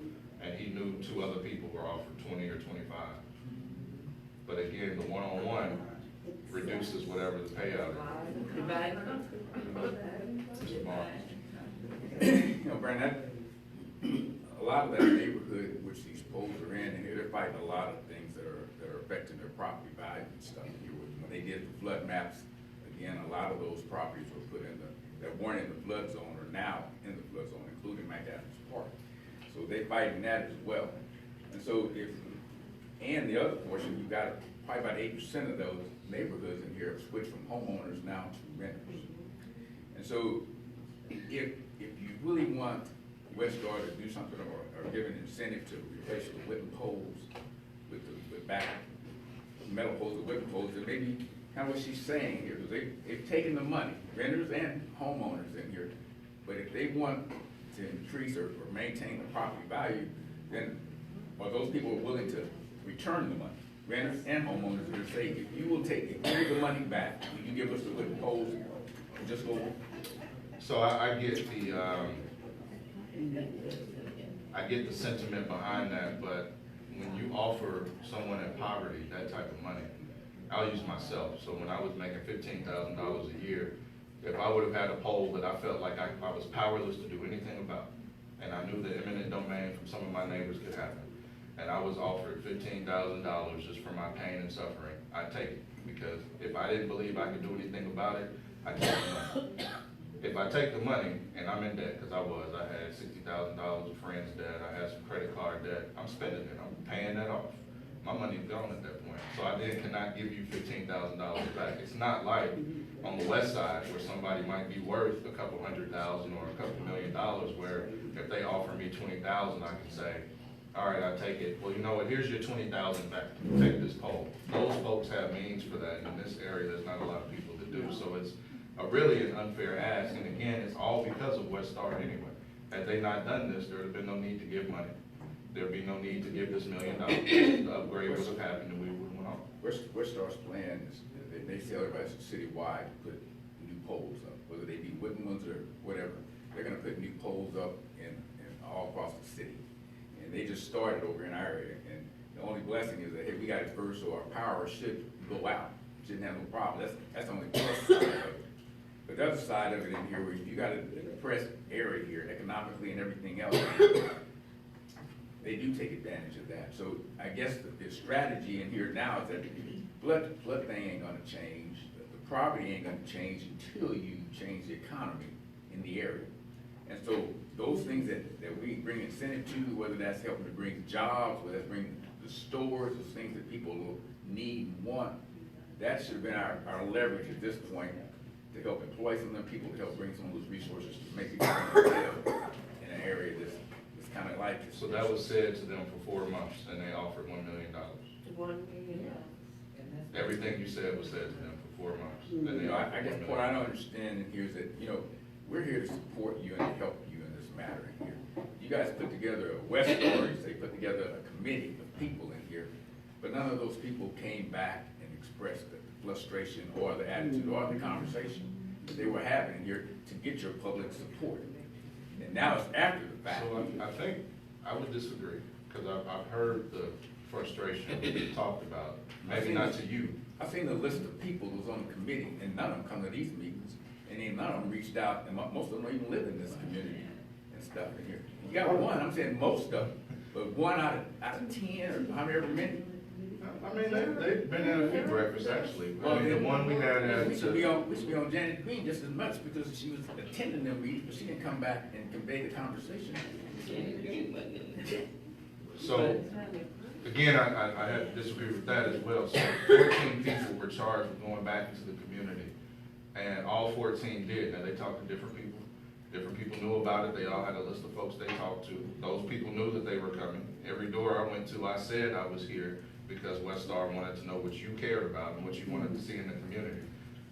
Speaker 2: and he knew 2 other people were offered 20 or 25. But again, the one-on-one reduces whatever the payout is. Mr. Mark.
Speaker 6: You know, Brandon, a lot of that neighborhood in which these poles are in, and they're fighting a lot of things that are affecting their property value and stuff. When they did the flood maps, again, a lot of those properties were put in that weren't in the flood zone are now in the flood zone, including McAdams Park. So they're fighting that as well. And so and the other portion, you've got probably about 8% of those neighborhoods in here have switched from homeowners now to renters. And so if you really want Westar to do something or give an incentive to replace the wooden poles with back metal poles with wooden poles, then maybe kind of what she's saying here, because they've taken the money, renters and homeowners in here, but if they want to increase or maintain the property value, then are those people willing to return the money? Renters and homeowners are going to say, if you will give the money back, will you give us the wooden poles and just go?
Speaker 2: So I get the sentiment behind that, but when you offer someone in poverty that type of money, I'll use myself. So when I was making $15,000 a year, if I would have had a pole that I felt like I was powerless to do anything about, and I knew the eminent domain from some of my neighbors could happen, and I was offered $15,000 just for my pain and suffering, I'd take it. Because if I didn't believe I could do anything about it, I'd take the money. If I take the money, and I'm in debt, because I had $60,000 of friends debt, I had some credit card debt, I'm spending it, I'm paying that off. My money's gone at that point. So I then cannot give you $15,000 back. It's not like on the west side where somebody might be worth a couple $100,000 or a couple $1 million, where if they offer me $20,000, I can say, all right, I take it. Well, you know what, here's your $20,000 back, take this pole. Those folks have means for that. In this area, there's not a lot of people that do. So it's really an unfair ask. And again, it's all because of Westar anyway. Had they not done this, there would have been no need to give money. There'd be no need to give this $1 million. The upgrade would have happened and we would have went on.
Speaker 6: Westar's plan is, they say everybody citywide to put new poles up, whether they be wooden ones or whatever. They're gonna put new poles up in all across the city. And they just started over in our area. And the only blessing is that, hey, we got it first, so our power should go out. Shouldn't have no problem. That's the only plus side of it. But the other side of it in here, where you got a depressed area here economically and everything else, they do take advantage of that. So I guess the strategy in here now is that the flood thing ain't gonna change. The property ain't gonna change until you change the economy in the area. And so those things that we bring incentive to, whether that's helping to bring jobs, whether that's bringing the stores, those things that people will need and want, that should have been our leverage at this point to help employ some of them people, to help bring some of those resources to make it in an area that's kinda like it.
Speaker 2: So that was said to them for 4 months, and they offered $1 million.
Speaker 4: 1 million.
Speaker 2: Everything you said was said to them for 4 months. Then they
Speaker 6: You know,
Speaker 2: offered
Speaker 6: I guess
Speaker 2: $1 million.
Speaker 6: what I don't understand in here is that, you know, we're here to support you and to help you in this matter in here. You guys put together a West Stories, they put together a committee of people in here, but none of those people came back and expressed the frustration or the attitude or the conversation that they were having here to get your public support. And now it's after the fact.
Speaker 2: So I think I would disagree, because I've heard the frustration talked about, maybe not to you.
Speaker 6: I've seen the list of people who's on the committee, and none of them come to these meetings, and then none of them reached out, and most of them don't even live in this community and stuff in here. You got one, I'm saying most of them, but 1 out of 10, or however many.
Speaker 2: I mean, they've been at a few breakfasts, actually. I mean, the one we had at,
Speaker 6: We should be on Janet Green just as much, because she was attending them meetings, but she didn't come back and convey the conversation.
Speaker 2: so, again, I had to disagree with that as well. So 14 people were charged with going back into the community, and all 14 did. Now, they talked to different people. Different people knew about it. They all had a list of folks they talked to. Those people knew that they were coming. Every door I went to, I said I was here because West Star wanted to know what you cared about and what you wanted to see in the community.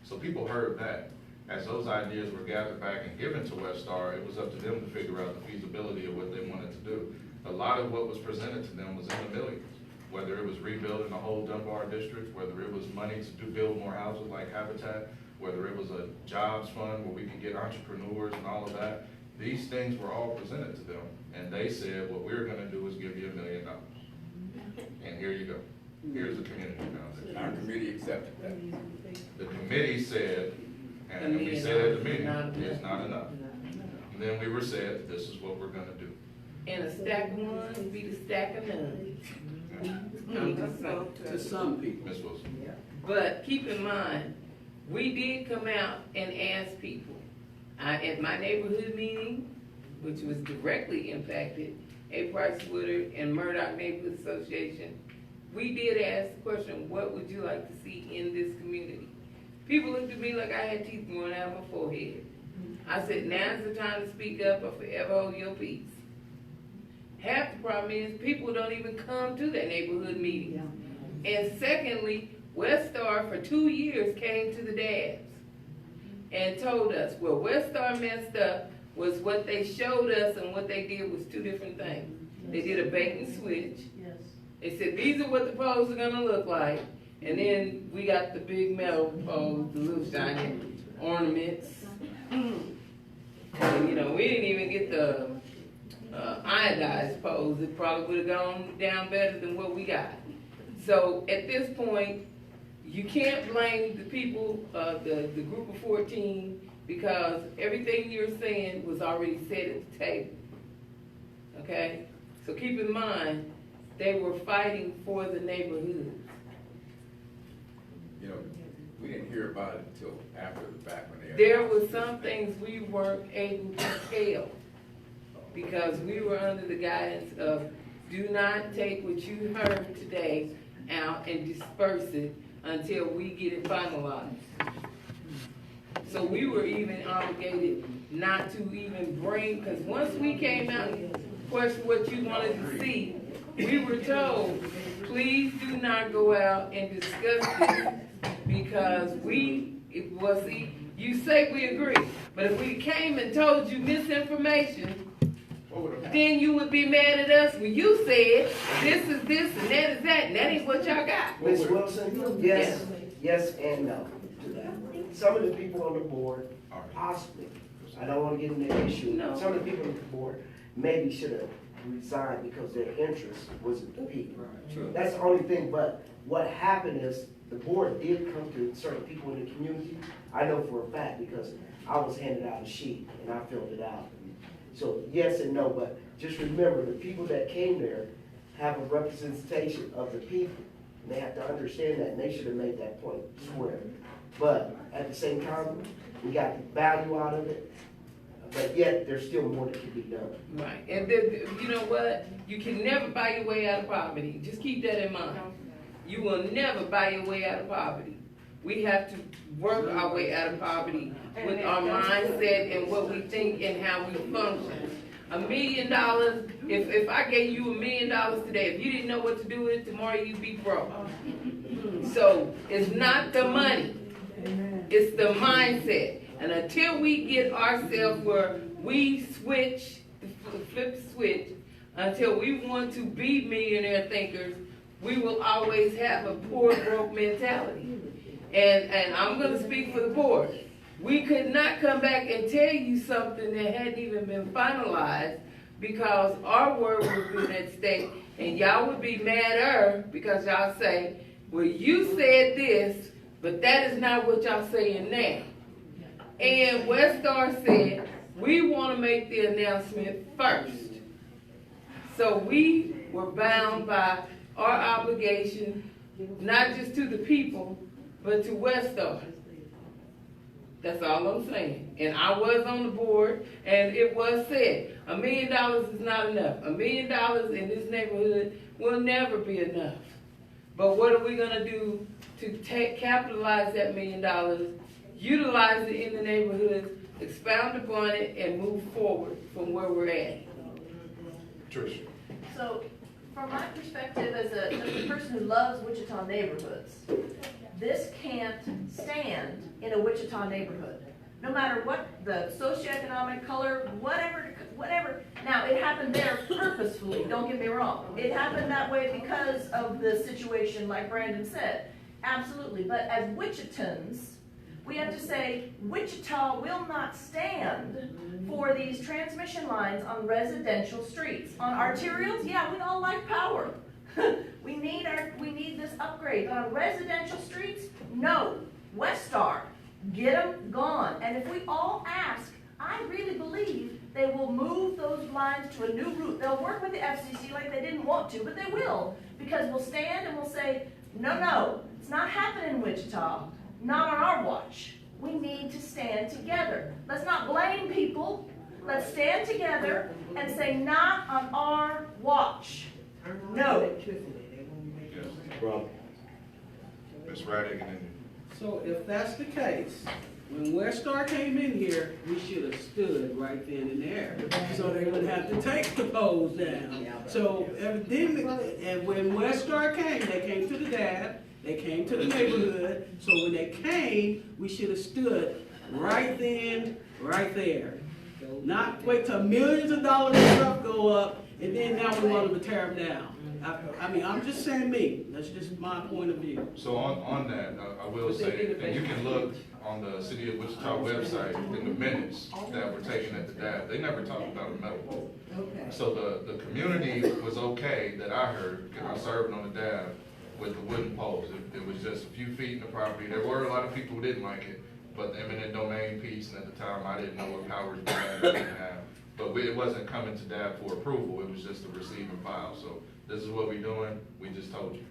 Speaker 2: So people heard that. As those ideas were gathered back and given to West Star, it was up to them to figure out the feasibility of what they wanted to do. A lot of what was presented to them was in the millions, whether it was rebuilding the whole Dunbar district, whether it was money to build more houses like Habitat, whether it was a jobs fund where we could get entrepreneurs and all of that. These things were all presented to them, and they said, what we're gonna do is give you $1 million. And here you go. Here's the community foundation.
Speaker 6: Our committee accepted that.
Speaker 2: The committee said, and we said at the meeting, it's not enough. And then we were said, this is what we're gonna do.
Speaker 9: And a stack of ones beat a stack of none. I'm just saying.
Speaker 11: To some people.
Speaker 2: Ms. Wilson.
Speaker 9: But keep in mind, we did come out and ask people. At my neighborhood meeting, which was directly impacted, A. Price Woodard and Murdoch Neighborhood Association, we did ask the question, what would you like to see in this community? People looked at me like I had teeth growing out of my forehead. I said, now's the time to speak up or forever hold your peace. Half the problem is people don't even come to their neighborhood meetings. And secondly, West Star for 2 years came to the dabs and told us, well, West Star messed up was what they showed us and what they did was 2 different things. They did a bait and switch.
Speaker 10: Yes.
Speaker 9: They said, these are what the poles are gonna look like. And then we got the big metal poles, the little shiny ornaments. And you know, we didn't even get the iodized poles. It probably would've gone down better than what we got. So at this point, you can't blame the people, the group of 14, because everything you're saying was already said at the table. Okay? So keep in mind, they were fighting for the neighborhood.
Speaker 6: You know, we didn't hear about it until after the fact when they.
Speaker 9: There were some things we weren't able to tell because we were under the guidance of do not take what you heard today out and disperse it until we get it finalized. So we were even obligated not to even bring, because once we came out and questioned what you wanted to see, we were told, please do not go out and discuss this because you say we agree, but if we came and told you misinformation, then you would be mad at us when you said this is this and that is that, and that ain't what y'all got.
Speaker 13: Ms. Wilson, yes and no to that. Some of the people on the board, possibly, I don't want to get into the issue,
Speaker 9: No.
Speaker 13: some of the people on the board maybe should have resigned because their interest wasn't the people. That's the only thing, but what happened is the board did come to certain people in the community. I know for a fact because I was handed out a sheet and I filled it out. So yes and no, but just remember the people that came there have a representation of the people. And they have to understand that, and they should have made that point square. But at the same time, we got the value out of it, but yet there's still more that can be done.
Speaker 9: Right, and then, you know what? You can never buy your way out of poverty. Just keep that in mind. You will never buy your way out of poverty. We have to work our way out of poverty with our mindset and what we think and how we function. $1 million, if I gave you $1 million today, if you didn't know what to do with it, tomorrow you'd be broke. So it's not the money, it's the mindset. And until we get ourselves where we switch, flip the switch, until we want to be millionaire thinkers, we will always have a poor, broke mentality. And I'm gonna speak for the board. We could not come back and tell you something that hadn't even been finalized because our word would be at stake, and y'all would be madder because y'all say, well, you said this, but that is not what y'all saying now. And Westar said, we want to make the announcement first. So we were bound by our obligation, not just to the people, but to Westar. That's all I'm saying. And I was on the board, and it was said, $1 million is not enough. $1 million in this neighborhood will never be enough. But what are we gonna do to capitalize that $1 million, utilize it in the neighborhood, expound upon it, and move forward from where we're at?
Speaker 2: Tricia.
Speaker 7: So, from my perspective as a person who loves Wichita neighborhoods, this can't stand in a Wichita neighborhood. No matter what the socioeconomic color, whatever. Now, it happened there purposefully, don't get me wrong. It happened that way because of the situation, like Brandon said. Absolutely, but as Wichitans, we have to say, Wichita will not stand for these transmission lines on residential streets. On arterials, yeah, we all like power. we need this upgrade. But on residential streets, no. Westar, get them gone. And if we all ask, I really believe they will move those lines to a new route. They'll work with the FCC like they didn't want to, but they will. Because we'll stand and we'll say, no, it's not happening in Wichita. Not on our watch. We need to stand together. Let's not blame people. Let's stand together and say, not on our watch. No.
Speaker 2: Rob. Ms. Raddick and then.
Speaker 11: So if that's the case, when Westar came in here, we should have stood right then and there. So they wouldn't have to take the poles down. So evidently, and when Westar came, they came to the DAB, they came to the neighborhood. So when they came, we should have stood right then, right there. Not wait till millions of dollars of stuff go up, and then now we want them to tear them down. I mean, I'm just saying me. That's just my point of view.
Speaker 2: So on that, I will say, and you can look on the City of Wichita website in the minutes that were taken at the DAB. They never talked about a metal pole.
Speaker 12: Okay.
Speaker 2: So the community was okay that I heard, because I served on the DAB, with the wooden poles. It was just a few feet in the property. There were a lot of people who didn't like it, but the eminent domain piece, and at the time I didn't know what powers DAB didn't have. But it wasn't coming to DAB for approval, it was just a receive and file. So this is what we're doing, we just told you.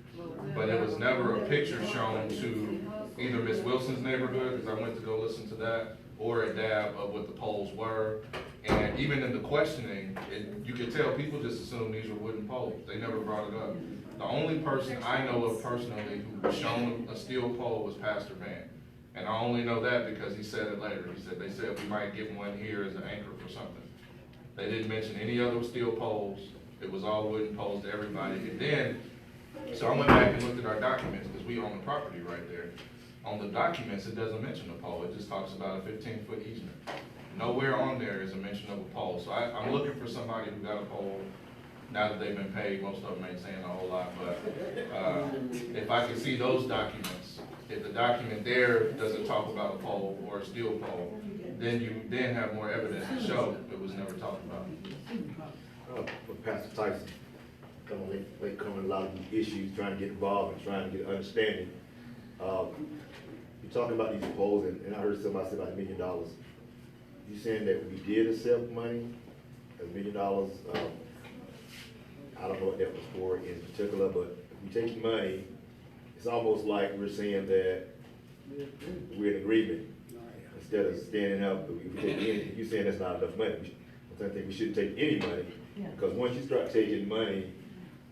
Speaker 2: But it was never a picture shown to either Miss Wilson's neighborhood, because I went to go listen to that, or a DAB of what the poles were. And even in the questioning, you could tell people just assumed these were wooden poles. They never brought it up. The only person I know of personally who was shown a steel pole was Pastor Van. And I only know that because he said it later. He said, they said we might get one here as an anchor for something. They didn't mention any other steel poles. It was all wooden poles to everybody. And then, so I went back and looked at our documents because we own the property right there. On the documents, it doesn't mention a pole. It just talks about a 15-foot easement. Nowhere on there is a mention of a pole. So I'm looking for somebody who got a pole. Now that they've been paid, most of them ain't saying a whole lot, but if I can see those documents, if the document there doesn't talk about a pole or a steel pole, then you then have more evidence to show it was never talked about.
Speaker 14: With Pastor Tyson, they come with a lot of issues, trying to get involved and trying to get understanding. You're talking about these poles, and I heard somebody say about $1 million. You saying that we did accept money, $1 million? I don't know what that was for in particular, but if we take money, it's almost like we're saying that we're in agreement instead of standing up. If you're saying that's not enough money, I think we shouldn't take any money, because once you start taking money,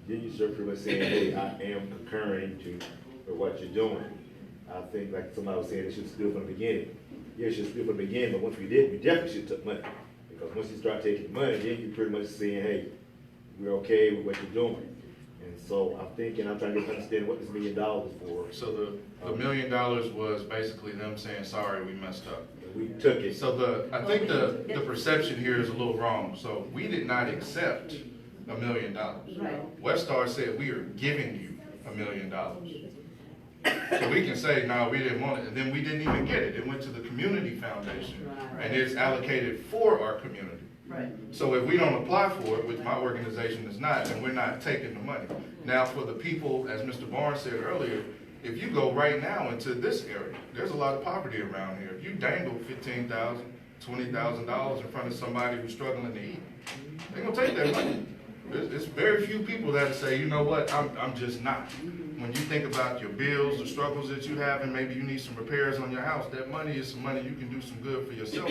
Speaker 14: then you start pretty much saying, hey, I am concurring to what you're doing. I think, like somebody was saying, it should still from the beginning. Yeah, it should still from the beginning, but once we did, we definitely should have took money. Because once you start taking money, then you're pretty much saying, hey, we're okay with what you're doing. And so I'm trying to understand what this $1 million is for.
Speaker 2: So the $1 million was basically them saying, sorry, we messed up.
Speaker 14: We took it.
Speaker 2: So I think the perception here is a little wrong. So we did not accept $1 million.
Speaker 7: Right.
Speaker 2: Westar said, we are giving you $1 million. So we can say, no, we didn't want it, and then we didn't even get it. It went to the community foundation, and it's allocated for our community.
Speaker 7: Right.
Speaker 2: So if we don't apply for it, which my organization is not, then we're not taking the money. Now, for the people, as Mr. Barnes said earlier, if you go right now into this area, there's a lot of poverty around here. If you dangle $15,000, $20,000 in front of somebody who's struggling to eat, they're gonna take that money. There's very few people that say, you know what, I'm just not. When you think about your bills, the struggles that you have, and maybe you need some repairs on your house, that money is some money you can do some good for yourself.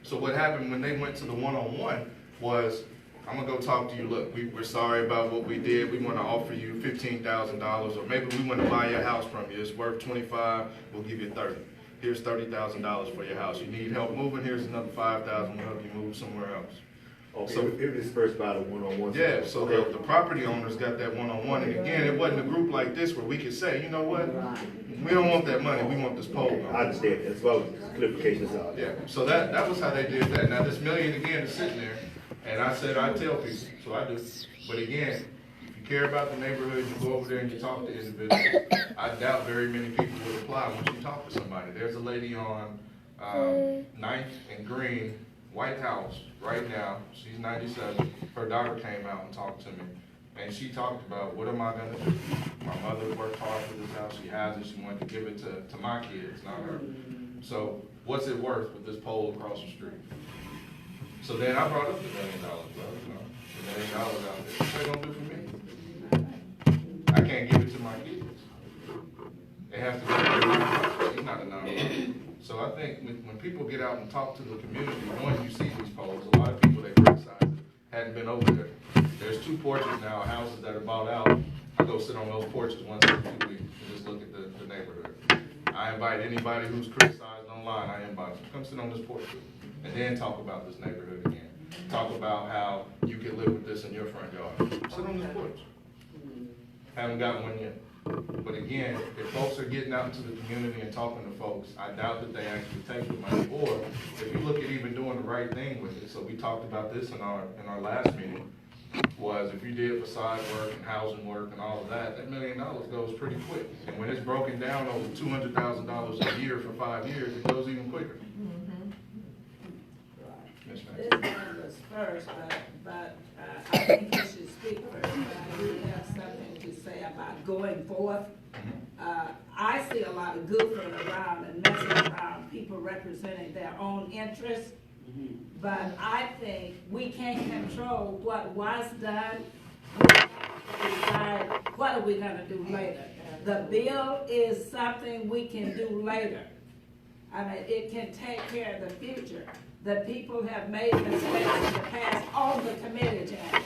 Speaker 2: So what happened when they went to the one-on-one was, I'm gonna go talk to you, look, we're sorry about what we did, we wanna offer you $15,000, or maybe we wanna buy your house from you, it's worth $25,000, we'll give you $30,000. Here's $30,000 for your house. You need help moving, here's another $5,000, we'll help you move somewhere else.
Speaker 14: Okay,
Speaker 2: So-
Speaker 14: it was dispersed by the one-on-one.
Speaker 2: Yeah, so the property owners got that one-on-one, and again, it wasn't a group like this where we could say, you know what, we don't want that money, we want this pole.
Speaker 14: I understand, as well as clarification is out.
Speaker 2: Yeah, so that was how they did that. Now, this million again is sitting there, and I said I tell people, so I do. But again, if you care about the neighborhood, you go over there and you talk to individuals. I doubt very many people would apply once you talk to somebody. There's a lady on 9th and Green, White House, right now, she's 97. Her daughter came out and talked to me, and she talked about, what am I gonna do? My mother worked hard for this house, she has it, she wanted to give it to my kids, not her. So what's it worth with this pole across the street? So then I brought up the $1 million, well, you know, the $1 million out there, what's that gonna do for me? I can't give it to my kids. They have to go, it's not a non-profit. So I think when people get out and talk to the community, when you see these poles, a lot of people that criticize it hadn't been over there. There's 2 porches now, houses that are bought out. I go sit on those porches once every 2 weeks and just look at the neighborhood. I invite anybody who's criticized online, I invite them, come sit on this porch and then talk about this neighborhood again. Talk about how you can live with this in your front yard. Sit on this porch. Haven't got one yet. But again, if folks are getting out into the community and talking to folks, I doubt that they actually take the money. Or if you look at even doing the right thing with it, so we talked about this in our last meeting, was if you did facade work and housing work and all of that, that $1 million goes pretty quick. And when it's broken down over $200,000 a year for 5 years, it goes even quicker. Ms.
Speaker 15: This
Speaker 2: Fancy.
Speaker 15: one was first, but I think you should speak first. I do have something to say about going forth. I see a lot of goofing around and messing around, people representing their own interests. But I think we can't control what was done. We have to decide what are we gonna do later. The bill is something we can do later. I mean, it can take care of the future. The people have made mistakes in the past on the committee, Jack.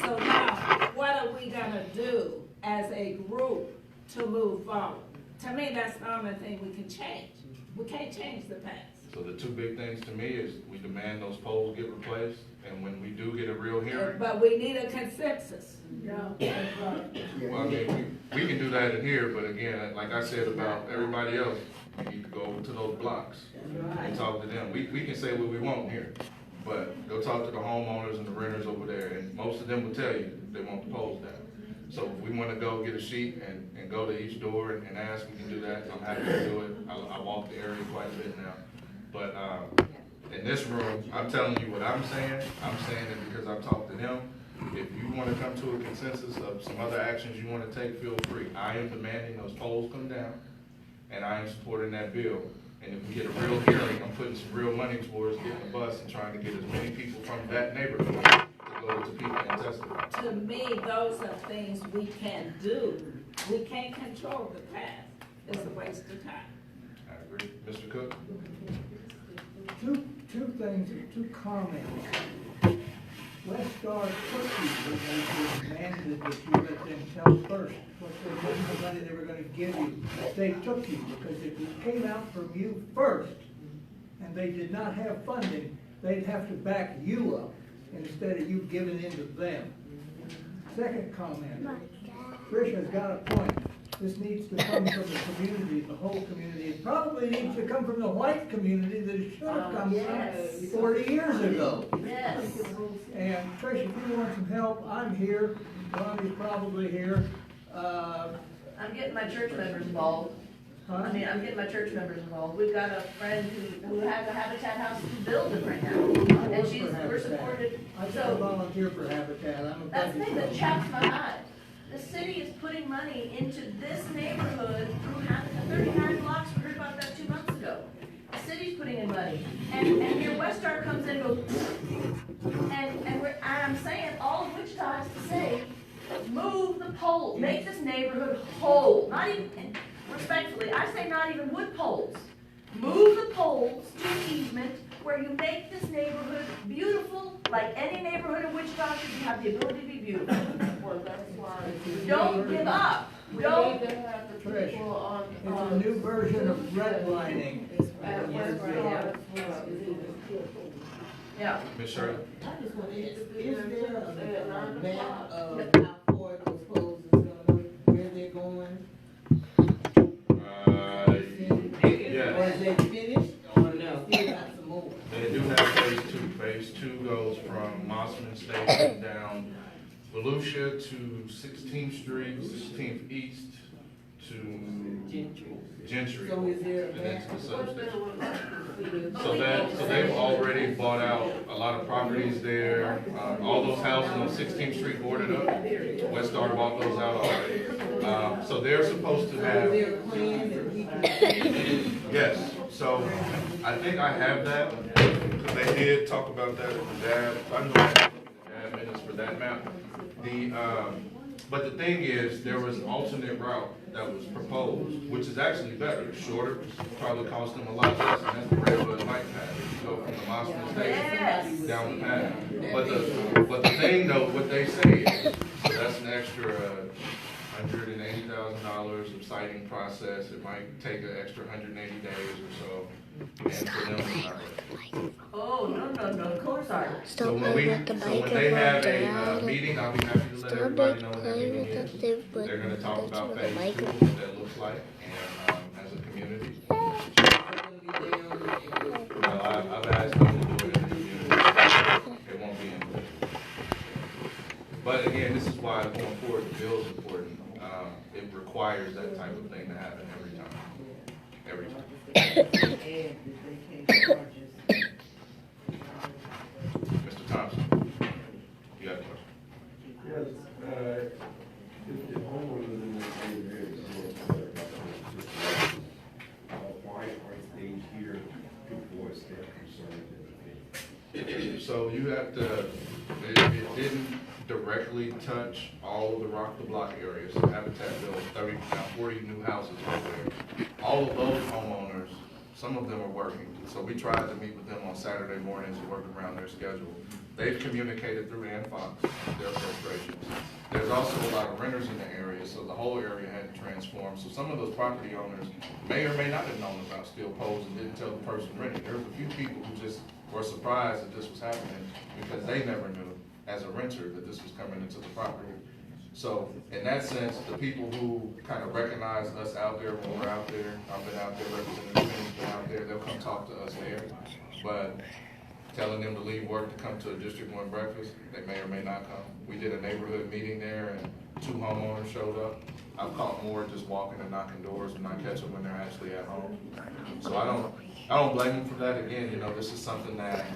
Speaker 15: So now, what are we gonna do as a group to move forward? To me, that's the only thing we can change. We can't change the past.
Speaker 2: So the 2 big things to me is we demand those poles get replaced, and when we do get a real hearing.
Speaker 15: But we need a consensus.
Speaker 2: Well, I mean, we can do that in here, but again, like I said about everybody else, we need to go over to those blocks and talk to them. We can say what we want here, but go talk to the homeowners and the renters over there, and most of them will tell you they want the poles down. So if we want to go get a sheet and go to each door and ask, we can do that. I'm happy to do it. I walk the area quite a bit now. But in this room, I'm telling you what I'm saying it because I've talked to them. If you want to come to a consensus of some other actions you want to take, feel free. I am demanding those poles come down, and I am supporting that bill. And if we get a real hearing, I'm putting some real money towards getting a bus and trying to get as many people from that neighborhood to go to people and testify.
Speaker 15: To me, those are things we can do. We can't control the past. It's a waste of time.
Speaker 2: I agree. Mr. Cook?
Speaker 12: Two things, or 2 comments. Westar took you when they demanded that you let them tell first what the money they were gonna give you. They took you because it came out from you first, and they did not have funding. they'd have to back you up instead of you giving in to them. Second comment, Tricia's got a point. This needs to come from the community, the whole community. It probably needs to come from the white community that it should have come from 40 years ago.
Speaker 7: Yes.
Speaker 12: And Tricia, if you want some help, I'm here. Bonnie's probably here.
Speaker 7: I'm getting my church members involved.
Speaker 12: Huh?
Speaker 7: I mean, I'm getting my church members involved. We've got a friend who has a Habitat house building right now. And we're supported.
Speaker 12: I can't
Speaker 7: So
Speaker 12: volunteer for Habitat. I'm a
Speaker 7: that's the
Speaker 12: budget
Speaker 7: thing that
Speaker 12: folks.
Speaker 7: chaps my eye. The city is putting money into this neighborhood through Habitat. 39 blocks, we heard about that 2 months ago. The city's putting in money. And here Westar comes in and goes, and I'm saying, all of Wichita has to say, move the pole, make this neighborhood whole. Not even, and respectfully, I say not even wood poles. Move the poles to an easement where you make this neighborhood beautiful, like any neighborhood in Wichita should have the ability to be beautiful.
Speaker 4: Well, that's why.
Speaker 7: Don't give up.
Speaker 4: We
Speaker 7: Don't.
Speaker 4: need to have the
Speaker 12: Trish,
Speaker 4: people on.
Speaker 12: It's a new version of redlining.
Speaker 4: At West Star.
Speaker 7: Yeah.
Speaker 2: Ms. Shirley?
Speaker 15: I just want to ask, is there
Speaker 4: At 9
Speaker 15: a map
Speaker 4: o'clock.
Speaker 15: of how far those poles is gonna, where they're going? Or
Speaker 2: Yes.
Speaker 15: is they finished, or no, still got some more?
Speaker 2: They do have phase two. Phase two goes from Mossman Station down Volusia to 16th Street, 16th East to Gentry.
Speaker 15: So is there a
Speaker 2: And then
Speaker 15: map?
Speaker 2: to the substation.
Speaker 4: What
Speaker 2: So they've already bought out a lot of properties there. All those houses on 16th Street boarded up. Westar bought those out already. So they're supposed to
Speaker 15: Is
Speaker 2: have,
Speaker 15: there a plan that people?
Speaker 2: yes, so I think I have that. Because they did talk about that at the DAB. I know I have DAB minutes for that map. But the thing is, there was an alternate route that was proposed, which is actually better, shorter, probably cost them a lot less, and that's the Redwood Light Path. If you go from the Mossman Station down the path. But the thing though, what they say is, so that's an extra $180,000 of siting process. It might take an extra 180 days or so. And for them, it's not ready.
Speaker 7: Oh, no, of course not.
Speaker 2: So when they have a meeting, I'll be happy to let everybody know what that meeting is. They're gonna talk about phase two, what that looks like, and, as a community. Well, I've asked them to do it in the community. It won't be in the. But again, this is why going forward, the bill is important. It requires that type of thing to happen every time. Every time. Mr. Thompson, you got a question?
Speaker 16: Yes, if homeowners in this neighborhood, why aren't they here to voice their concerns?
Speaker 2: So you have to, it didn't directly touch all of the Rock the Block areas. Habitat built 40 new houses over there. All of those homeowners, some of them are working. So we tried to meet with them on Saturday mornings and work around their schedule. They've communicated through Ann Fox their frustrations. There's also a lot of renters in the area, so the whole area had to transform. So some of those property owners may or may not have known about steel poles and didn't tell the person renting. There was a few people who just were surprised that this was happening because they never knew as a renter that this was coming into the property. So in that sense, the people who kind of recognize us out there when we're out there, I've been out there, Representative Finney's been out there, they'll come talk to us there. But telling them to leave work to come to a District 1 breakfast, they may or may not come. We did a neighborhood meeting there and 2 homeowners showed up. I've caught more just walking and knocking doors and not catch them when they're actually at home. So I don't blame them for that. Again, you know, this is something that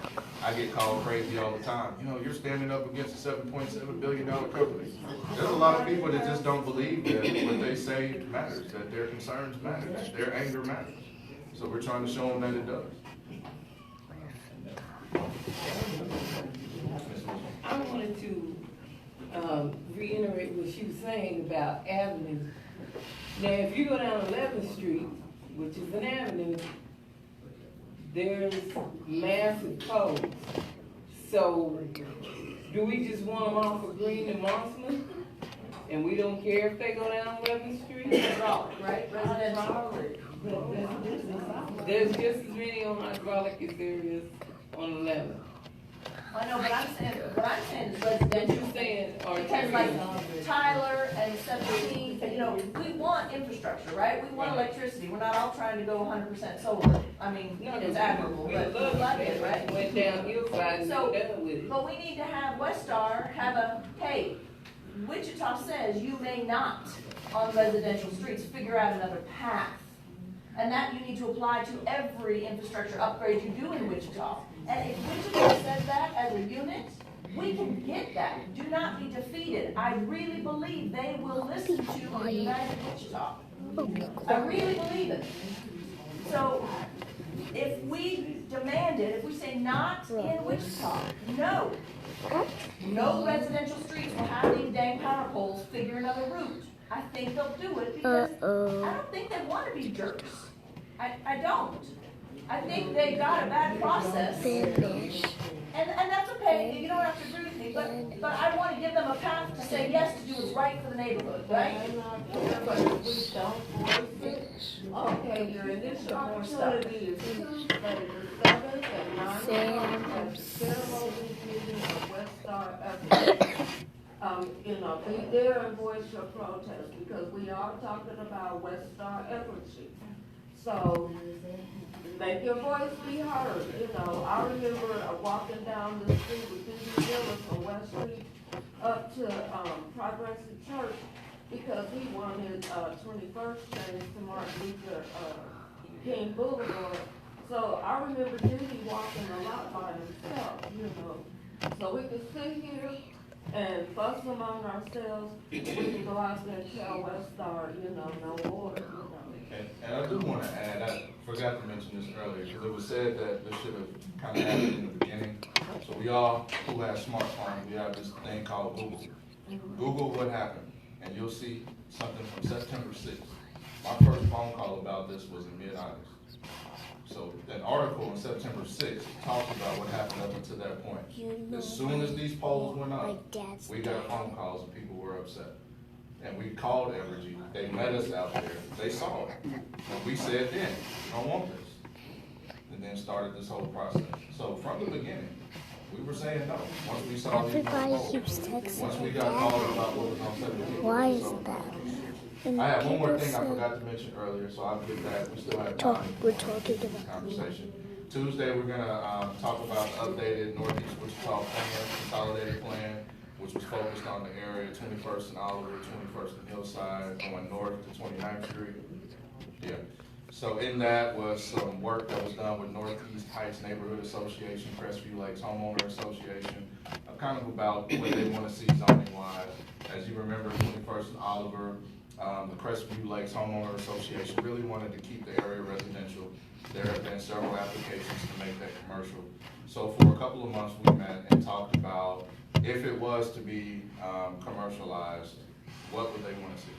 Speaker 2: I get called crazy all the time. You know, you're standing up against a $7.7 billion company. There's a lot of people that just don't believe that what they say matters, that their concerns matter, that their anger matters. So we're trying to show them that it does.
Speaker 9: I wanted to reiterate what she was saying about avenues. Now, if you go down 11th Street, which is an avenue, there's massive poles. So, do we just want them off of Green and Mossman? And we don't care if they go down 11th Street?
Speaker 7: Right, residential.
Speaker 9: There's just as many on Hydraulic as there is on 11.
Speaker 7: I know, but I'm saying is residential.
Speaker 9: You saying, or
Speaker 7: Because like Tyler and 17, you know, we want infrastructure, right? We want electricity. We're not all trying to go 100% solar. I mean, it's admirable,
Speaker 9: we
Speaker 7: but
Speaker 9: love
Speaker 7: we like it, right?
Speaker 9: Went down hillside and
Speaker 7: So,
Speaker 9: done with it.
Speaker 7: but we need to have Westar have a, hey, Wichita says you may not on residential streets figure out another path. And that you need to apply to every infrastructure upgrade you do in Wichita. And if Wichita says that as a unit, we can get that. Do not be defeated. I really believe they will listen to United Wichita. I really believe it. So if we demand it, if we say not in Wichita, no. No residential streets will have these dang power poles figure another route. I think they'll do it because I don't think they want to be jerks. I don't. I think they got a bad process. And that's okay, you don't have to agree with me, but I want to give them a path to say yes to do what's right for the neighborhood, right?
Speaker 4: But if we don't force it, okay, your initial opportunity is Tuesday the 7th at 9 o'clock at the ceremony meeting of Westar Avenue. You know, be there and voice your protest, because we are talking about Westar Evergy. So, make your voice be heard, you know. I remember walking down the street with Disney Villas on West Street up to Progressive Church, because he wanted 21st changed to Martin Luther King Boulevard. So I remember Disney walking a lot by himself, you know. So we could sit here and fuss among ourselves. We can go out there and tell Westar, you know, no order, you know.
Speaker 2: And I do want to add, I forgot to mention this earlier, because it was said that this should have kind of happened in the beginning. So we all who have smartphones, we have this thing called Google. Google what happened, and you'll see something from September 6th. My first phone call about this was in mid-August. So an article on September 6th talked about what happened up until that point. As soon as these polls went up, we got phone calls and people were upset. And we called Evergy, they met us out there, they saw it. And we said then, we don't want this. And then started this whole process. So from the beginning, we were saying no. Once we saw these polls, once we got called about what was on 17. Why is that? I have one more thing I forgot to mention earlier, so I'll get that. We still have time. We're talking about conversation. Tuesday, we're gonna talk about the updated Northeast Wichita plan, consolidated plan, which was focused on the area 21st and Oliver, 21st and Hillside, going north to 29th Street. Yeah. So in that was some work that was done with Northeast Heights Neighborhood Association, Crestview Lakes Homeowner Association, kind of about what they want to see zoning wise. As you remember, 21st and Oliver, the Crestview Lakes Homeowner Association really wanted to keep the area residential. There have been several applications to make that commercial. So for a couple of months, we met and talked about if it was to be commercialized, what would they want to see?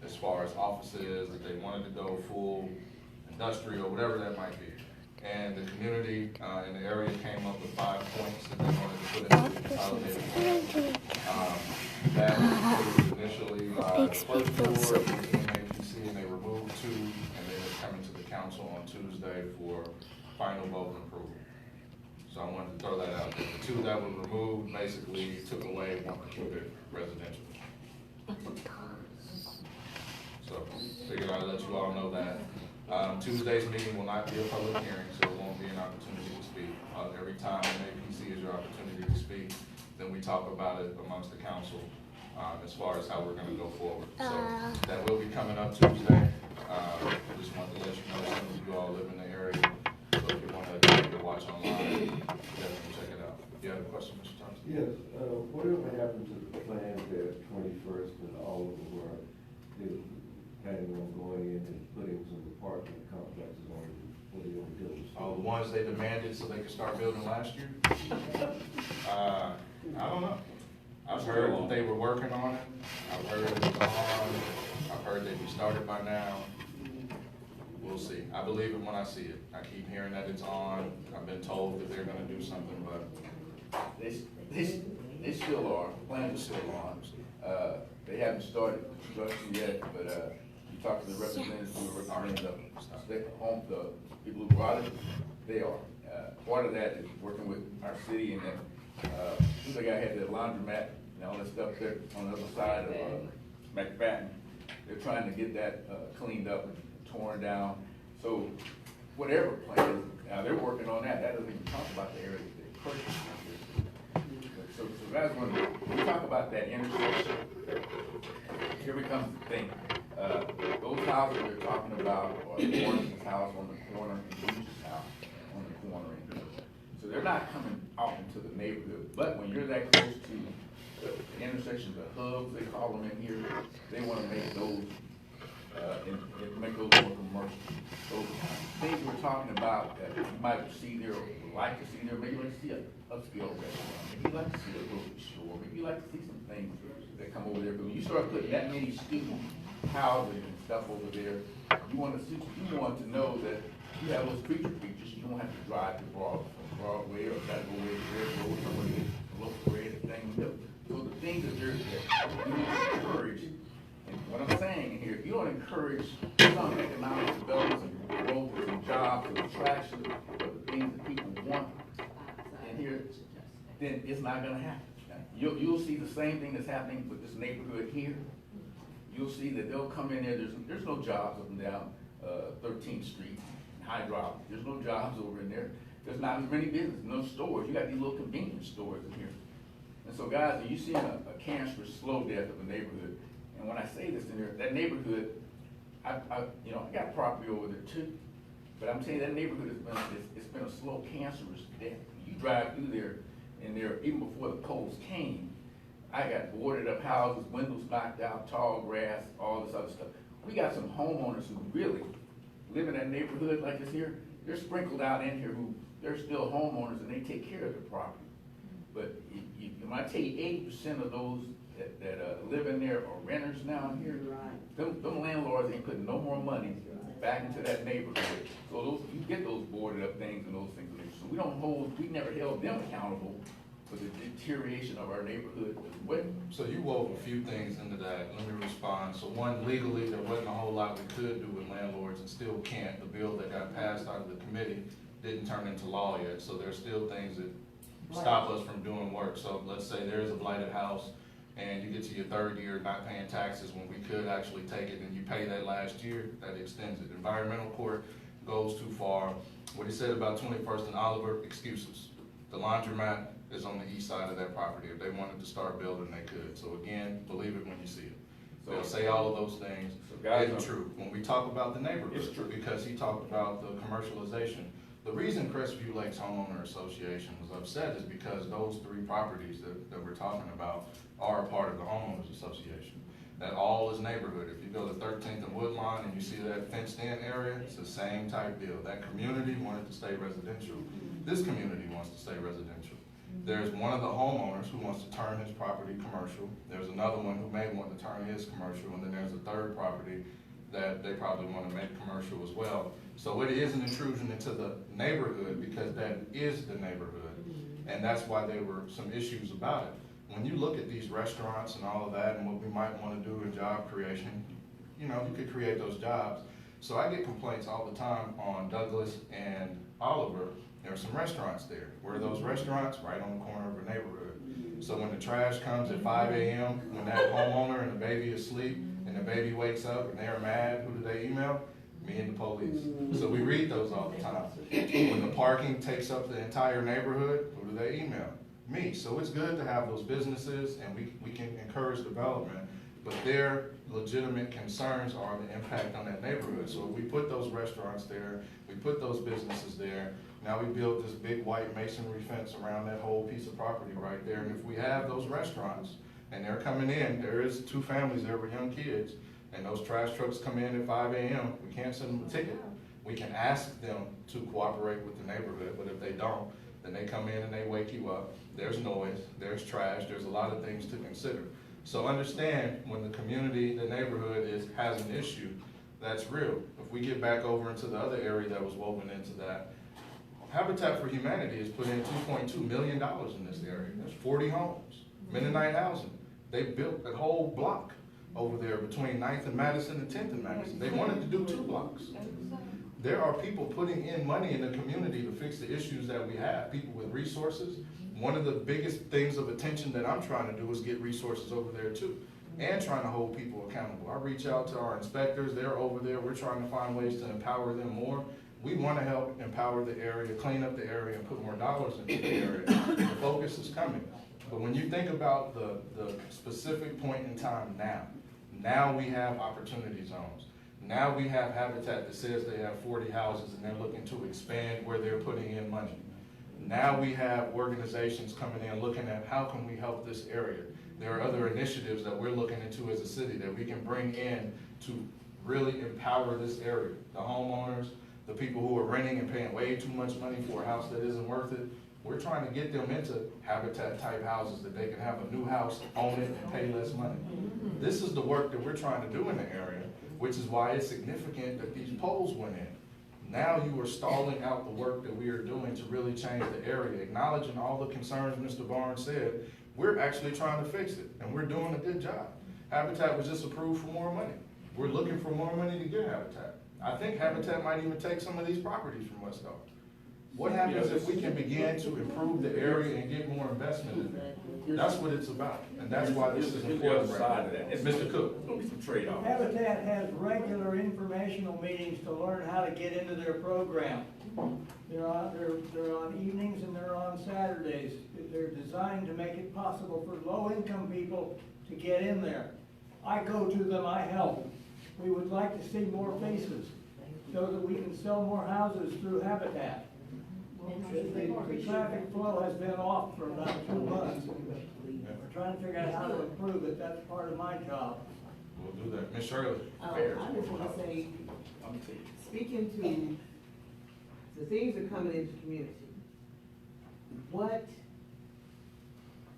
Speaker 2: As far as offices, if they wanted to go full industrial, whatever that might be. And the community in the area came up with 5 points that they wanted to put into the consolidated plan. That included initially the first 4 of the MAPC, and they removed 2, and then it's coming to the council on Tuesday for final vote and approval. So I wanted to throw that out there. The 2 that were removed basically took away 1 to keep it residential. So figured I'd let you all know that. Tuesday's meeting will not be a public hearing, so it won't be an opportunity to speak. Every time MAPC is your opportunity to speak, then we talk about it amongst the council as far as how we're going to go forward. So that will be coming up Tuesday. Just wanted to let you know some of you all live in the area. So if you want to watch online, definitely check it out. You have a question, Mr. Thompson?
Speaker 16: Yes, whatever happened to the plans there at 21st and all of them were, they were planning on going in and putting some apartment complexes on what they were doing?
Speaker 2: The ones they demanded so they could start building last year? I don't know. I've heard that they were working on it. I've heard it was on. I've heard they'd be started by now. We'll see. I believe it when I see it. I keep hearing that it's on. I've been told that they're gonna do something, but
Speaker 6: They still are, plans are still on. They haven't started construction yet, but you talk to the representatives who are in the state home, the people who brought it, they are. part of that is working with our city, and then, seems like I had the laundromat and all that stuff there on the other side of, McFadden. They're trying to get that, cleaned up and torn down. So whatever plan, they're working on that. That doesn't even talk about the area that they purchased. So guys, when we talk about that intersection, here becomes the thing. Those houses we're talking about are the Orange's house on the corner and Beach's house on the corner. So they're not coming out into the neighborhood. But when you're that close to the intersections, the hubs, they call them in here, they want to make those, make those more commercial. So things we're talking about that you might see there, or would like to see there, maybe you like to see an upscale restaurant, maybe you like to see a grocery store, maybe you like to see some things that come over there. But when you start putting that many student housing and stuff over there, you want to know that you have those features. You don't have to drive to Broadway or gotta go where to go somewhere to look for anything. So the things that you encourage, and what I'm saying here, if you don't encourage some economic development and growth and jobs and attraction of the things that people want in here, then it's not gonna happen. You'll see the same thing that's happening with this neighborhood here. You'll see that they'll come in there, there's no jobs up and down 13th Street, Hydraulic. There's no jobs over in there. There's not as many businesses, no stores. You got these little convenience stores in here. And so guys, are you seeing a cancerous slow death of a neighborhood? And when I say this in there, that neighborhood, I got property over there too. But I'm telling you, that neighborhood it's been a slow cancerous death. You drive through there, and there, even before the poles came, I got boarded up houses, windows knocked out, tall grass, all this other stuff. We got some homeowners who really live in that neighborhood like this here. They're sprinkled out in here who, they're still homeowners and they take care of the property. But when I tell you 80% of those that live in there are renters now in here, them landlords ain't putting no more money back into that neighborhood. So you get those boarded up things and those things. So we never held them accountable for the deterioration of our neighborhood as well.
Speaker 17: So you wove a few things into that. Let me respond. So one, legally, there wasn't a whole lot we could do with landlords and still can't. The bill that got passed out of the committee didn't turn into law yet. So there's still things that stop us from doing work. So let's say there's a blighted house and you get to your third year not paying taxes when we could actually take it and you pay that last year, that extends it. Environmental court goes too far. What he said about 21st and Oliver, excuses. The laundromat is on the east side of that property. If they wanted to start building, they could. So again, believe it when you see it. They'll say all of those things. It's true. When we talk about the neighborhood, it's true because he talked about the commercialization. The reason Crestview Lakes Homeowner Association was upset is because those three properties that we're talking about are a part of the homeowners association. That all is neighborhood. If you go to 13th and Woodlawn and you see that fenced in area, it's the same type deal. That community wanted to stay residential. This community wants to stay residential. There's one of the homeowners who wants to turn his property commercial. There's another one who may want to turn his commercial, and then there's a third property that they probably want to make commercial as well. So it is an intrusion into the neighborhood because that is the neighborhood. And that's why there were some issues about it. When you look at these restaurants and all of that and what we might want to do in job creation, you could create those jobs. So I get complaints all the time on Douglas and Oliver. There are some restaurants there. Where are those restaurants? Right on the corner of a neighborhood. So when the trash comes at 5 a.m., when that homeowner and the baby is asleep, and the baby wakes up and they're mad, who do they email? Me and the police. So we read those all the time. When the parking takes up the entire neighborhood, who do they email? Me. So it's good to have those businesses and we can encourage development, but their legitimate concerns are the impact on that neighborhood. So if we put those restaurants there, we put those businesses there, now we build this big white masonry fence around that whole piece of property right there. And if we have those restaurants and they're coming in, there is 2 families there with young kids, and those trash trucks come in at 5 a.m., we can't send them a ticket. We can ask them to cooperate with the neighborhood, but if they don't, then they come in and they wake you up. There's noise, there's trash, there's a lot of things to consider. So understand when the community, the neighborhood has an issue, that's real. If we get back over into the other area that was woven into that, Habitat for Humanity has put in $2.2 million in this area. There's 40 homes, Mennonite housing. They built a whole block over there between 9th and Madison and 10th and Madison. They wanted to do 2 blocks. there are people putting in money in the community to fix the issues that we have, people with resources. One of the biggest things of attention that I'm trying to do is get resources over there too, and trying to hold people accountable. I reach out to our inspectors, they're over there, we're trying to find ways to empower them more. We wanna help empower the area, clean up the area, and put more dollars into the area. The focus is coming. But when you think about the specific point in time now we have opportunity zones. Now we have Habitat that says they have 40 houses and they're looking to expand where they're putting in money. Now we have organizations coming in looking at how can we help this area. There are other initiatives that we're looking into as a city that we can bring in to really empower this area. The homeowners, the people who are renting and paying way too much money for a house that isn't worth it. We're trying to get them into Habitat type houses that they can have a new house, own it, and pay less money. This is the work that we're trying to do in the area, which is why it's significant that these polls went in. Now you are stalling out the work that we are doing to really change the area, acknowledging all the concerns Mr. Barnes said. We're actually trying to fix it, and we're doing a good job. Habitat was just approved for more money. We're looking for more money to get Habitat. I think Habitat might even take some of these properties from us though. What happens if we can begin to improve the area and get more investment in there? That's what it's about, and that's why this is important right now. Mr. Cook.
Speaker 6: There'll be some trade-offs.
Speaker 12: Habitat has regular informational meetings to learn how to get into their program. They're on evenings and they're on Saturdays. They're designed to make it possible for low-income people to get in there. I go to them, I help. We would like to see more faces so that we can sell more houses through Habitat. The traffic flow has been off for about 2 months. We're trying to figure out how to improve it. That's part of my job.
Speaker 17: We'll do that. Ms. Shirley.
Speaker 15: I just want to say, speaking to the things that are coming into the community, what,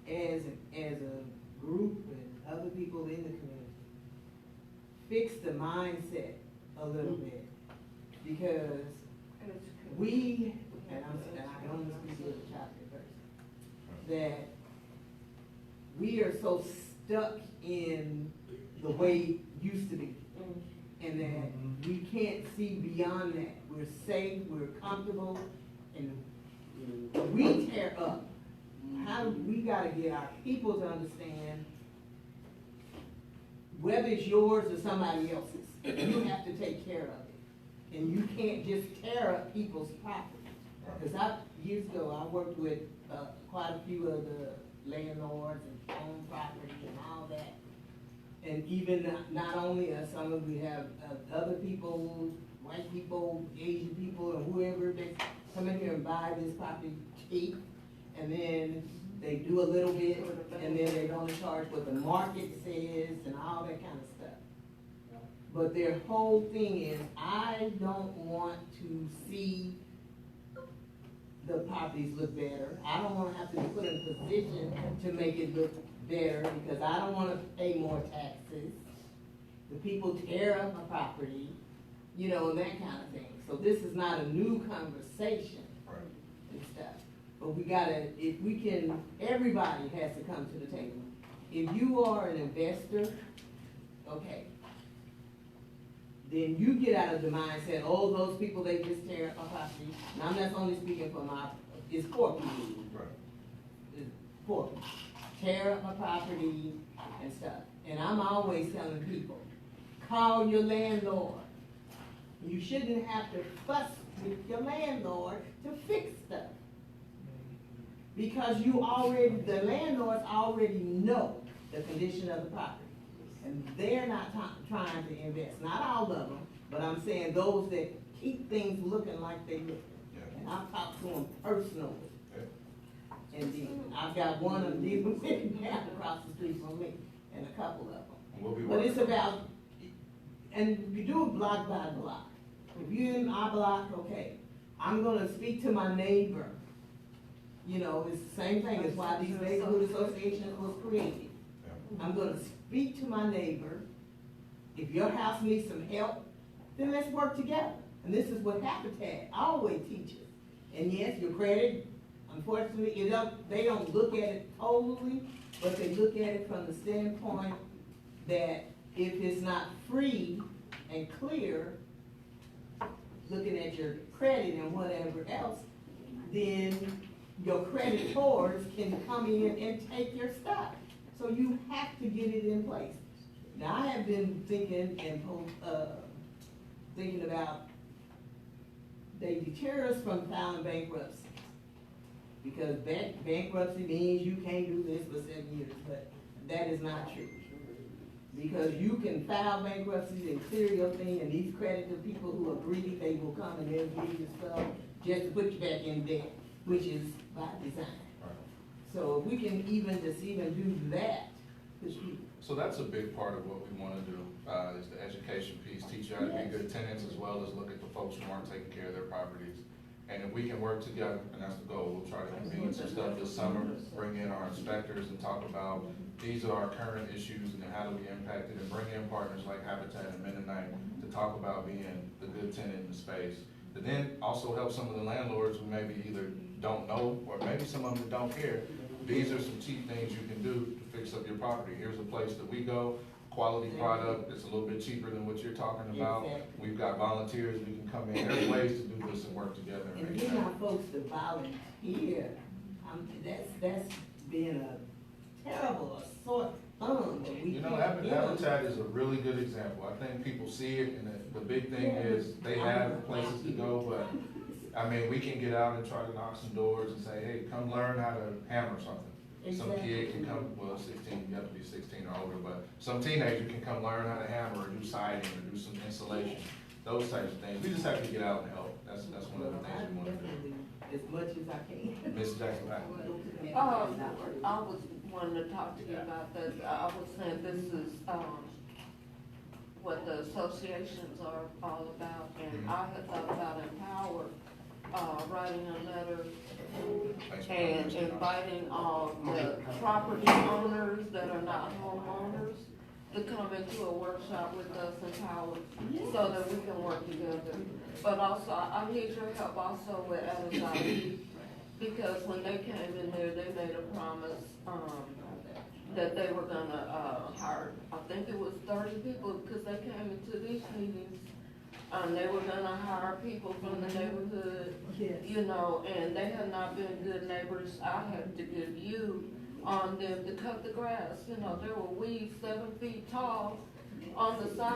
Speaker 15: as a group and other people in the community, fix the mindset a little bit, because we, and I can only speak to the chocolate person, that we are so stuck in the way it used to be, and that we can't see beyond that. We're safe, we're comfortable, and we tear up. We gotta get our people to understand, whether it's yours or somebody else's, you have to take care of it. And you can't just tear up people's property. Because years ago, I worked with quite a few of the landlords and owned property and all that. And even not only us, some of we have other people, white people, Asian people, or whoever, they come in here and buy this property cheap, and then they do a little bit, and then they don't charge what the market says and all that kind of stuff. But their whole thing is, I don't want to see the properties look better. I don't want to have to be put in a position to make it look better, because I don't want to pay more taxes. The people tear up my property, you know, and that kind of thing. So this is not a new conversation and stuff. But we gotta, if we can, everybody has to come to the table. If you are an investor, okay, then you get out of the mindset, oh, those people, they just tear up my property. And I'm not only speaking for it's poor people.
Speaker 17: Right.
Speaker 15: It's poor people. Tear up my property and stuff. And I'm always telling people, call your landlord. You shouldn't have to fuss with your landlord to fix stuff. Because the landlords already know the condition of the property. And they're not trying to invest. Not all of them, but I'm saying those that keep things looking like they look. Yeah. And I've talked to them personally. Yeah. And then I've got one of these sitting down across the street from me, and a couple of them. But it's about, and you do it block by block. If you're in our block, okay, I'm gonna speak to my neighbor. You know, it's the same thing as why these neighborhood associations was created. I'm gonna speak to my neighbor. If your house needs some help, then let's work together. And this is what Habitat always teaches. And yes, your credit, unfortunately, they don't look at it totally, but they look at it from the standpoint that if it's not free and clear, looking at your credit and whatever else, then your creditors can come in and take your stuff. So you have to get it in place. Now, I have been thinking thinking about, they deter us from filing bankruptcy. Because bankruptcy means you can't do this for 7 years, but that is not true. Because you can file bankruptcy and clear your thing, and these creditor people who are greedy, they will come and they'll give you stuff just to put you back in debt, which is by design. So if we can even do that,
Speaker 17: So that's a big part of what we wanna do, is the education piece, teach you how to be good tenants as well as look at the folks who aren't taking care of their properties. And if we can work together, and that's the goal, we'll try to convene some stuff this summer, bring in our inspectors and talk about, these are our current issues and how do we impact it, and bring in partners like Habitat and Mennonite to talk about being the good tenant in the space. But then also help some of the landlords who maybe either don't know, or maybe some of them don't care. These are some cheap things you can do to fix up your property. Here's a place that we go, quality product, it's a little bit cheaper than what you're talking about. We've got volunteers, we can come in, there's ways to do this and work together.
Speaker 15: and getting our folks to volunteer, that's been a terrible sore thumb that we
Speaker 17: You know,
Speaker 15: can't do.
Speaker 17: Habitat is a really good example. I think people see it, and the big thing is, they have places to go, but, I mean, we can get out and try to knock some doors and say, hey, come learn how to hammer something. Some kid can come, well, 16, you have to be 16 or older, but some teenager can come learn how to hammer or do siding or do some insulation, those types of things. We just have to get out and help. That's one of the things we want to do.
Speaker 15: As much as I can.
Speaker 17: Ms. Jackson,
Speaker 4: I was wanting to talk to you about that. I was saying this is, what the associations are all about, and I had thought about Empower, writing a letter and inviting all the property owners that are not homeowners to come into a workshop with us, Empower, so that we can work together. But also, I need your help also with Arizona, because when they came in there, they made a promise, that they were gonna, hire, I think it was 30 people, because they came into these meetings. They were gonna hire people from the neighborhood, you know, and they have not been good neighbors. I have to give you on them to cut the grass, you know, there were weeds 7 feet tall on the side